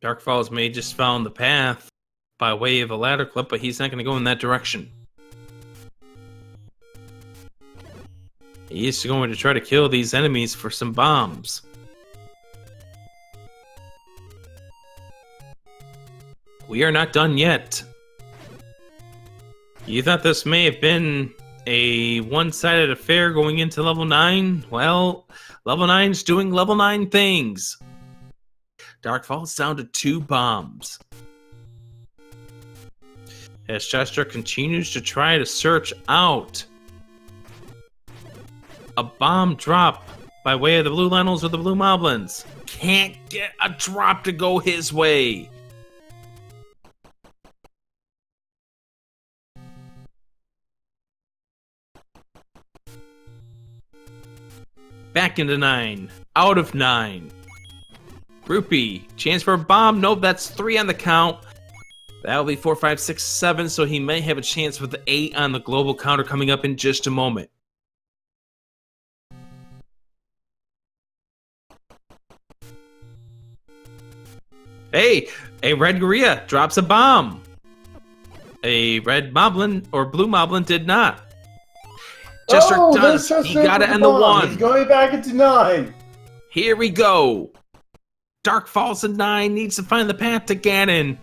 Speaker 1: DarkFalz may just found the path by way of a ladder clip, but he's not going to go in that direction. He is going to try to kill these enemies for some bombs. We are not done yet. You thought this may have been a one-sided affair going into level 9? Well, level 9's doing level 9 things. DarkFalz down to 2 bombs. As Chessjerk continues to try to search out a bomb drop by way of the blue Lentils or the blue Moblins. Can't get a drop to go his way. Back into 9. Out of 9. Rupee. Chance for a bomb. Nope, that's 3 on the count. That'll be 4, 5, 6, 7, so he may have a chance with the 8 on the global counter coming up in just a moment. Hey, a red gorilla drops a bomb. A red Moblin or blue Moblin did not. Chessjerk does. He got it in the 1.
Speaker 2: He's going back into 9.
Speaker 1: Here we go. DarkFalz in 9 needs to find the path to Ganon.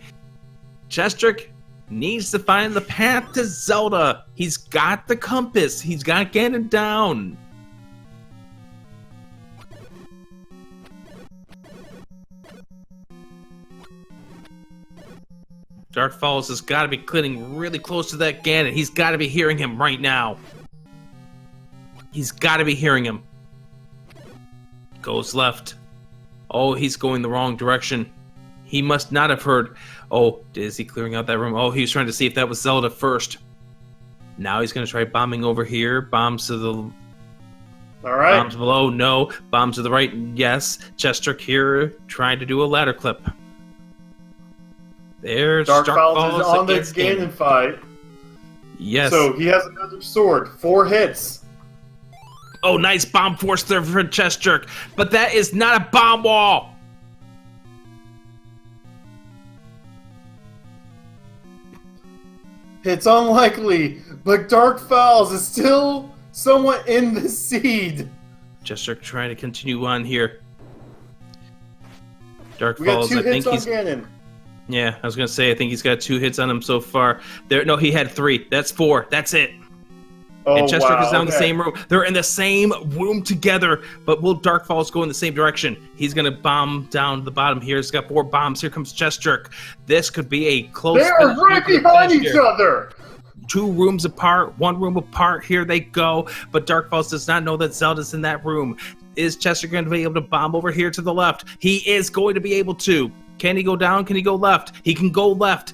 Speaker 1: Chessjerk needs to find the path to Zelda. He's got the compass. He's got Ganon down. DarkFalz has got to be getting really close to that Ganon. He's got to be hearing him right now. He's got to be hearing him. Goes left. Oh, he's going the wrong direction. He must not have heard. Oh, is he clearing out that room? Oh, he was trying to see if that was Zelda first. Now he's going to try bombing over here. Bombs to the...
Speaker 2: All right.
Speaker 1: Bombs below, no. Bombs to the right, yes. Chessjerk here trying to do a ladder clip. There's
Speaker 2: DarkFalz is on the Ganon fight.
Speaker 1: Yes.
Speaker 2: So he has another sword. 4 hits.
Speaker 1: Oh, nice bomb force there for Chessjerk. But that is not a bomb wall.
Speaker 2: It's unlikely, but DarkFalz is still somewhat in the seed.
Speaker 1: Chessjerk trying to continue on here.
Speaker 2: We got
Speaker 1: DarkFalz,
Speaker 2: 2
Speaker 1: I think
Speaker 2: hits on
Speaker 1: he's...
Speaker 2: Ganon.
Speaker 1: Yeah, I was going to say, I think he's got 2 hits on him so far. There, no, he had 3. That's 4. That's it.
Speaker 2: Oh,
Speaker 1: and Chessjerk is down in the
Speaker 2: okay.
Speaker 1: same room. They're in the same room together, but will DarkFalz go in the same direction? He's going to bomb down the bottom here. He's got 4 bombs. Here comes Chessjerk. This could be a close...
Speaker 2: They are right behind each other!
Speaker 1: 2 rooms apart, 1 room apart. Here they go. But DarkFalz does not know that Zelda's in that room. Is Chessjerk going to be able to bomb over here to the left? He is going to be able to. Can he go down? Can he go left? He can go left.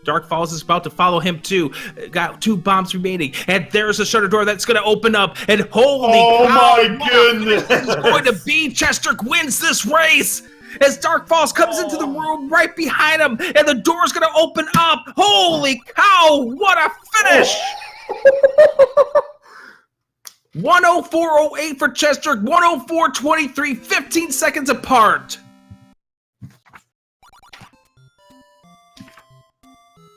Speaker 1: DarkFalz is about to follow him too. Got 2 bombs remaining. And there's a shutter door that's going to open up. And holy cow,
Speaker 2: my goodness!
Speaker 1: This is going to be Chessjerk wins this race. As DarkFalz comes into the room right behind him. And the door's going to open up. Holy cow, what a finish. 104.08 for Chessjerk. 104.23, 15 seconds apart.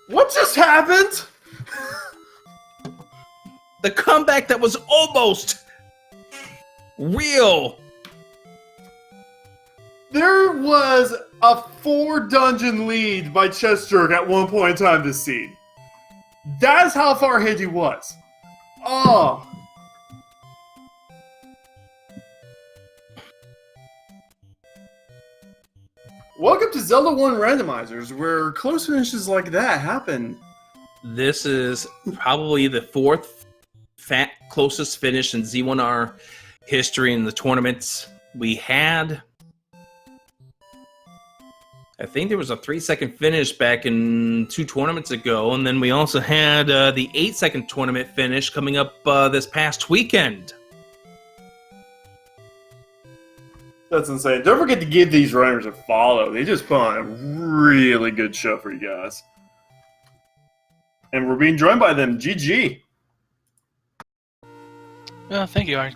Speaker 2: What just happened?
Speaker 1: The comeback that was almost Real.
Speaker 2: There was a 4-dungeon lead by chessjerk at one point in time this seed. That's how far ahead he was. Oh. Welcome to Zelda 1 randomizers, where close finishes like that happen.
Speaker 1: This is probably the fourth closest finish in Z1R history in the tournaments. We had, I think there was a 3-second finish back in 2 tournaments ago, and then we also had the 8-second tournament finish coming up this past weekend.
Speaker 2: That's insane. Don't forget to give these runners a follow. They just put on a really good show for you guys. And we're being joined by them. GG.
Speaker 3: Thank you. I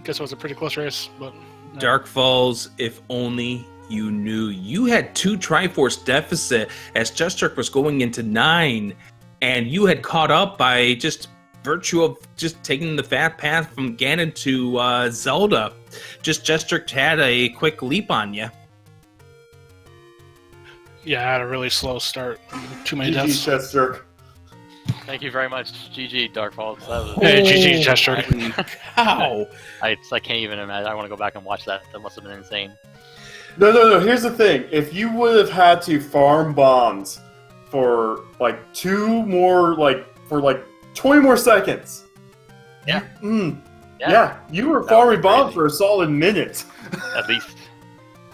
Speaker 3: guess it was a pretty close race, but no.
Speaker 1: DarkFalz, if only you knew. You had 2 Triforce deficit as chessjerk was going into 9, and you had caught up by just virtue of just taking the fat path from Ganon to Zelda. Just chessjerk had a quick leap on you.
Speaker 3: Yeah, I had a really slow start. Too many
Speaker 2: GG,
Speaker 3: deaths.
Speaker 2: chessjerk.
Speaker 4: Thank you very much, GG DarkFalz.
Speaker 3: Hey, GG, chessjerk.
Speaker 1: How?
Speaker 4: I can't even imagine. I want to go back and watch that. That must have been insane.
Speaker 2: No. Here's the thing. If you would have had to farm bombs for like 20 more seconds.
Speaker 4: Yeah.
Speaker 2: Yeah, you were farming bombs for a solid minute.
Speaker 4: At least.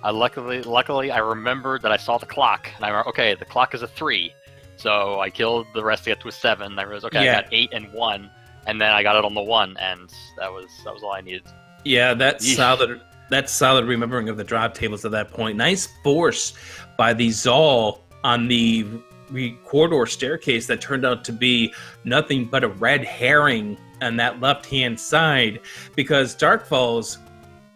Speaker 4: Luckily, I remembered that I saw the clock, and I remember, okay, the clock is a 3, so I killed the rest to get to a 7. And I realized, okay,
Speaker 1: Yeah.
Speaker 4: I got 8 and 1, and then I got it on the 1, and that was all I needed.
Speaker 1: Yeah, that's
Speaker 4: Yeesh.
Speaker 1: solid. That's solid remembering of the drop tables at that point. Nice force by the Zal on the corridor staircase that turned out to be nothing but a red herring on that left-hand side, because DarkFalz,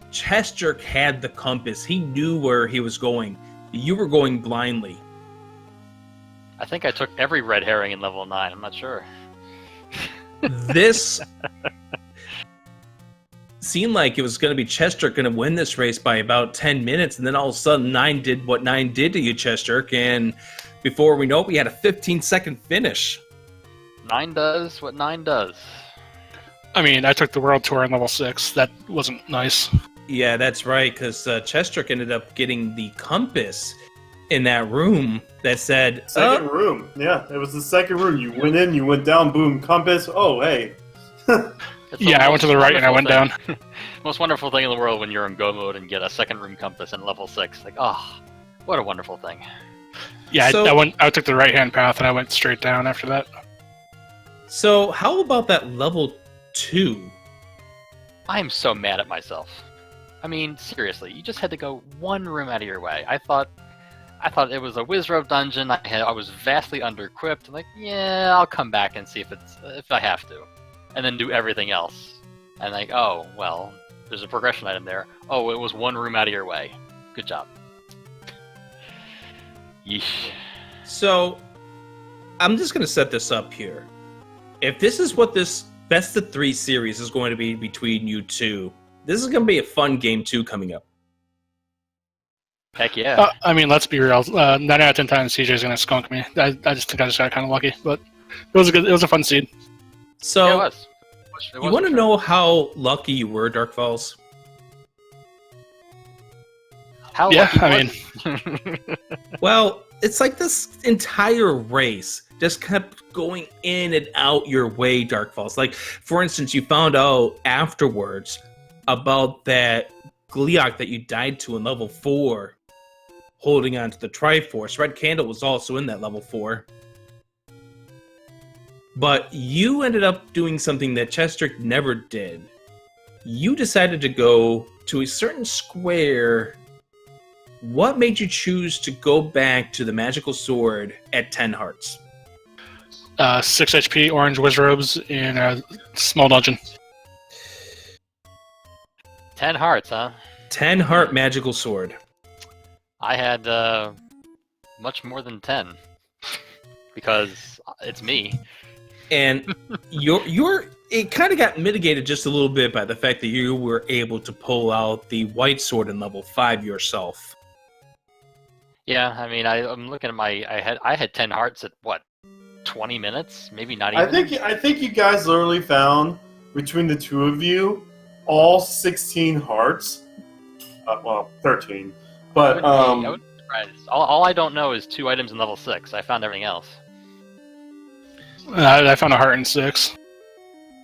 Speaker 1: chessjerk had the compass. He knew where he was going. You were going blindly.
Speaker 4: I think I took every red herring in level 9. I'm not sure.
Speaker 1: This seemed like it was going to be chessjerk going to win this race by about 10 minutes, and then all of a sudden 9 did what 9 did to you, chessjerk, and before we know it, we had a 15-second finish.
Speaker 4: 9 does what 9 does.
Speaker 3: I mean, I took the world tour in level 6. That wasn't nice.
Speaker 1: Yeah, that's right, because chessjerk ended up getting the compass in that room that said...
Speaker 2: Second room. Yeah, it was the second room. You went in, you went down, boom, compass. Oh, hey.
Speaker 3: Yeah, I went to the right and I went down.
Speaker 4: Most wonderful thing in the world when you're in go mode and get a second room compass in level 6. Like, oh, what a wonderful thing.
Speaker 3: Yeah,
Speaker 1: So-
Speaker 3: I took the right-hand path and I went straight down after that.
Speaker 1: So, how about that level 2?
Speaker 4: I am so mad at myself. I mean, seriously, you just had to go one room out of your way. I thought it was a Wizrobe dungeon. I was vastly under-equipped. I'm like, yeah, I'll come back and see if I have to, and then do everything else. And like, oh well, there's a progression item there. Oh, it was one room out of your way. Good job. Yeesh.
Speaker 1: So, I'm just going to set this up here. If this is what this Best of 3 series is going to be between you two, this is going to be a fun game 2 coming up.
Speaker 4: Heck yeah.
Speaker 3: I mean, let's be real. 9 out of 10 times CJ's gonna skunk me. I just think I just got kind of lucky, but it was a fun seed.
Speaker 1: So,
Speaker 4: Yeah, it was. It
Speaker 1: you
Speaker 4: was
Speaker 1: want to
Speaker 4: for
Speaker 1: know how lucky you were, DarkFalz?
Speaker 4: How
Speaker 3: Yeah,
Speaker 4: lucky
Speaker 3: I
Speaker 4: was-
Speaker 1: Well, it's like this entire race just kept going in and out your way, DarkFalz. Like, for instance, you found out afterwards about that Gleeok that you died to in level 4, holding on to the Triforce. Red Candle was also in that level 4. But you ended up doing something that chessjerk never did. You decided to go to a certain square. What made you choose to go back to the magical sword at 10 hearts?
Speaker 3: 6 HP, orange Wizrobes in a small dungeon.
Speaker 4: 10 hearts, huh?
Speaker 1: 10 heart magical sword.
Speaker 4: I had much more than 10 because it's me.
Speaker 1: And you're it kind of got mitigated just a little bit by the fact that you were able to pull out the white sword in level 5 yourself.
Speaker 4: Yeah, I mean, I'm looking at I had 10 hearts at what, 20 minutes? Maybe not
Speaker 2: I
Speaker 4: even.
Speaker 2: think you guys literally found between the two of you all 16 hearts. Well, 13. But
Speaker 4: I wouldn't be surprised. All I don't know is 2 items in level 6. I found everything else.
Speaker 3: I found a heart in 6.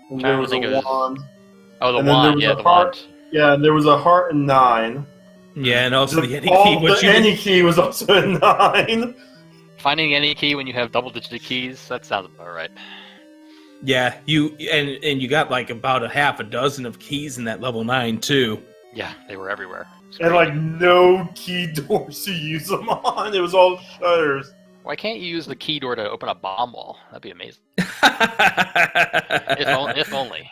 Speaker 2: and
Speaker 4: Trying
Speaker 2: there
Speaker 4: to
Speaker 2: was
Speaker 4: think
Speaker 2: a
Speaker 4: of-
Speaker 2: wand.
Speaker 4: Oh, the
Speaker 2: And then there
Speaker 4: wand.
Speaker 2: was
Speaker 4: Yeah,
Speaker 2: a
Speaker 4: the
Speaker 2: heart.
Speaker 4: wand.
Speaker 2: Yeah, and there was a heart in 9.
Speaker 1: Yeah, and also the any key.
Speaker 2: The any key was also in 9.
Speaker 4: Finding any key when you have double-digit keys, that sounds about right.
Speaker 1: Yeah, you and you got like about a half a dozen of keys in that level 9 too.
Speaker 4: Yeah, they were everywhere. It's
Speaker 2: And
Speaker 4: great.
Speaker 2: like no key doors to use them on. It was all shutters.
Speaker 4: Why can't you use the key door to open a bomb wall? That'd be amazing.
Speaker 1: if
Speaker 4: If only.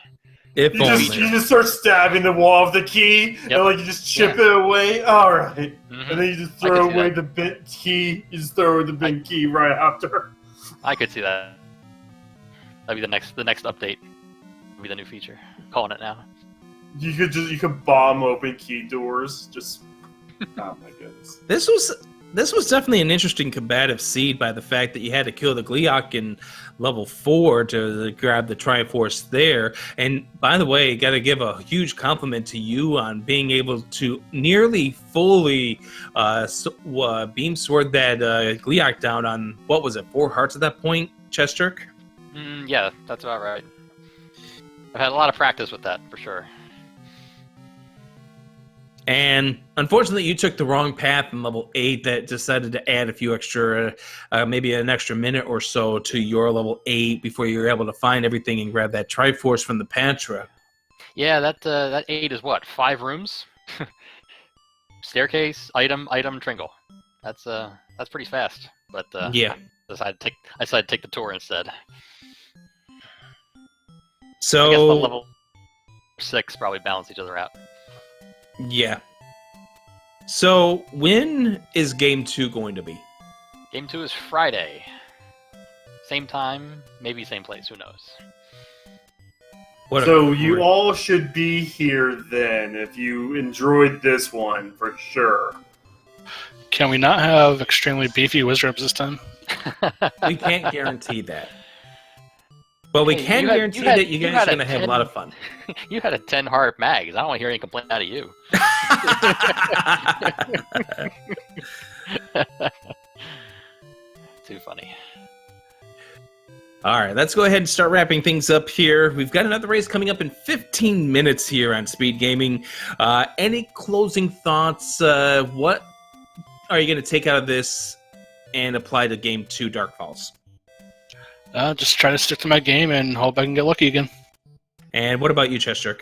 Speaker 1: If
Speaker 2: You
Speaker 1: only.
Speaker 2: just start stabbing the wall of the key,
Speaker 4: Yep.
Speaker 2: and like you just chip it away. All right,
Speaker 4: Mhm.
Speaker 2: and then you just
Speaker 4: I
Speaker 2: throw
Speaker 4: can see
Speaker 2: away
Speaker 4: that.
Speaker 2: the bent key. You just throw away the bent key right after.
Speaker 4: I could see that. That'd be the next update. Would be the new feature. Calling it now.
Speaker 2: You could bomb open key doors. Just oh my goodness.
Speaker 1: This was definitely an interesting combative seed by the fact that you had to kill the Gleeok in level 4 to grab the Triforce there. And by the way, got to give a huge compliment to you on being able to nearly fully beam sword that Gleeok down on, what was it, 4 hearts at that point, chessjerk?
Speaker 4: Yeah, that's about right. I've had a lot of practice with that, for sure.
Speaker 1: And unfortunately, you took the wrong path in level 8 that decided to add a few extra, maybe an extra minute or so to your level 8 before you were able to find everything and grab that Triforce from the Patra.
Speaker 4: Yeah, that 8 is what? 5 rooms? Staircase, item, tringle. That's pretty fast. But
Speaker 1: Yeah.
Speaker 4: I decided to take the tour instead.
Speaker 1: So
Speaker 4: I guess the level 6 probably balance each other out.
Speaker 1: Yeah. So when is game 2 going to be?
Speaker 4: Game 2 is Friday. Same time, maybe same place. Who knows?
Speaker 2: So you all should be here then if you enjoyed this one for sure.
Speaker 3: Can we not have extremely beefy wizards this time?
Speaker 1: We can't guarantee that. But we
Speaker 4: Hey,
Speaker 1: can
Speaker 4: you had-
Speaker 1: guarantee
Speaker 4: you had-
Speaker 1: that you
Speaker 4: you
Speaker 1: guys
Speaker 4: had
Speaker 1: are
Speaker 4: a
Speaker 1: going to have a
Speaker 4: 10
Speaker 1: lot of fun.
Speaker 4: You had a 10 heart mags. I don't want to hear any complaint out of you. Too funny.
Speaker 1: All right, let's go ahead and start wrapping things up here. We've got another race coming up in 15 minutes here on Speed Gaming. Any closing thoughts? What are you going to take out of this and apply to Game 2 DarkFalz?
Speaker 3: Just try to stick to my game and hope I can get lucky again.
Speaker 1: And what about you, chessjerk?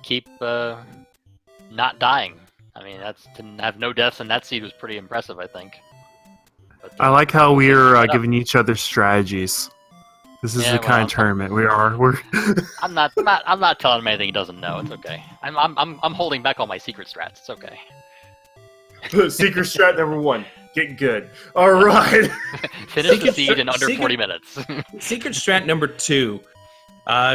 Speaker 4: Keep not dying. I mean, to have no deaths in that seed was pretty impressive, I think. But,
Speaker 5: I like how we're
Speaker 4: shut up.
Speaker 5: giving each other strategies. This is
Speaker 4: Yeah,
Speaker 5: the kind
Speaker 4: well,
Speaker 5: of tournament we're.
Speaker 4: I'm not telling him anything he doesn't know. It's okay. I'm holding back all my secret strats. It's okay.
Speaker 2: Secret strat number 1. Get good. All right.
Speaker 4: Finish the
Speaker 1: Secret
Speaker 4: seed in
Speaker 1: strat-
Speaker 4: under
Speaker 1: secret-
Speaker 4: 40 minutes.
Speaker 1: Secret strat number 2.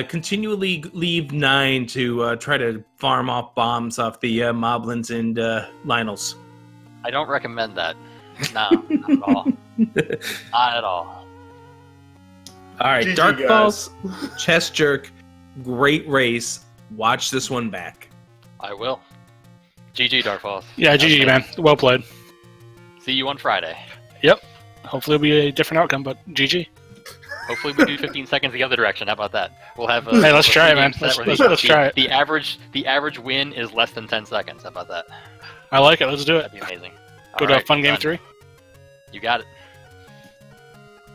Speaker 1: Continually leave 9 to try to farm off bombs off the Moblins and Lionels.
Speaker 4: I don't recommend that. No, not at all. Not at all.
Speaker 1: All right,
Speaker 2: GG,
Speaker 1: DarkFalz, chessjerk, great race. Watch this one back.
Speaker 4: I will. GG, DarkFalz.
Speaker 3: Yeah, GG,
Speaker 4: Okay.
Speaker 3: man. Well played.
Speaker 4: See you on Friday.
Speaker 3: Hopefully it'll be a different outcome, but GG.
Speaker 4: Hopefully we do 15 seconds the other direction. How about that? We'll have.
Speaker 3: Hey, let's try it, man.
Speaker 4: three-game set
Speaker 3: Let's-
Speaker 4: where
Speaker 3: let's try it.
Speaker 4: The average win is less than 10 seconds. How about that?
Speaker 3: I like it. Let's do it.
Speaker 4: That'd be amazing.
Speaker 3: Go
Speaker 4: All
Speaker 3: to
Speaker 4: right,
Speaker 3: fun game
Speaker 4: done.
Speaker 3: 3.
Speaker 4: You got it.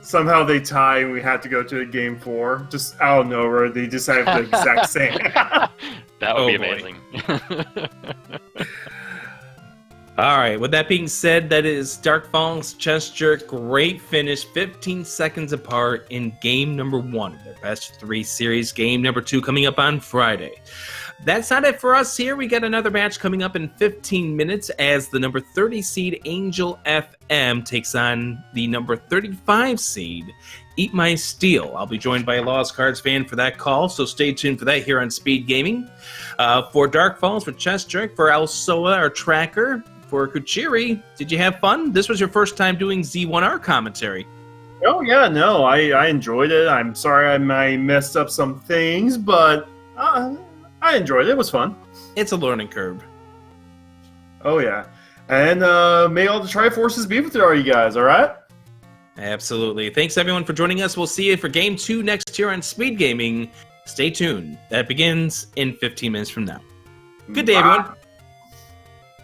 Speaker 2: Somehow they tie and we have to go to a game 4. Just out of nowhere, they just have the exact same.
Speaker 4: That would be
Speaker 1: Oh, boy.
Speaker 4: amazing.
Speaker 1: All right, with that being said, that is DarkFalz, chessjerk, great finish, 15 seconds apart in game number 1, their best 3 series. Game number 2 coming up on Friday. That's not it for us here. We got another match coming up in 15 minutes as the number 30 seed Angel FM takes on the number 35 seed Eat My Steel. I'll be joined by a Lost Cards fan for that call, so stay tuned for that here on Speed Gaming. For DarkFalz, for chessjerk, for Alsoa, our tracker, for Kuchiri, did you have fun? This was your first time doing Z1R commentary.
Speaker 2: Oh, yeah, no, I enjoyed it. I'm sorry I messed up some things, but I enjoyed it. It was fun.
Speaker 1: It's a learning curve.
Speaker 2: Oh, yeah. And may all the Triforces be with all you guys, all right?
Speaker 1: Absolutely. Thanks, everyone, for joining us. We'll see you for Game 2 next year on Speed Gaming. Stay tuned. That begins in 15 minutes from now. Good day, everyone.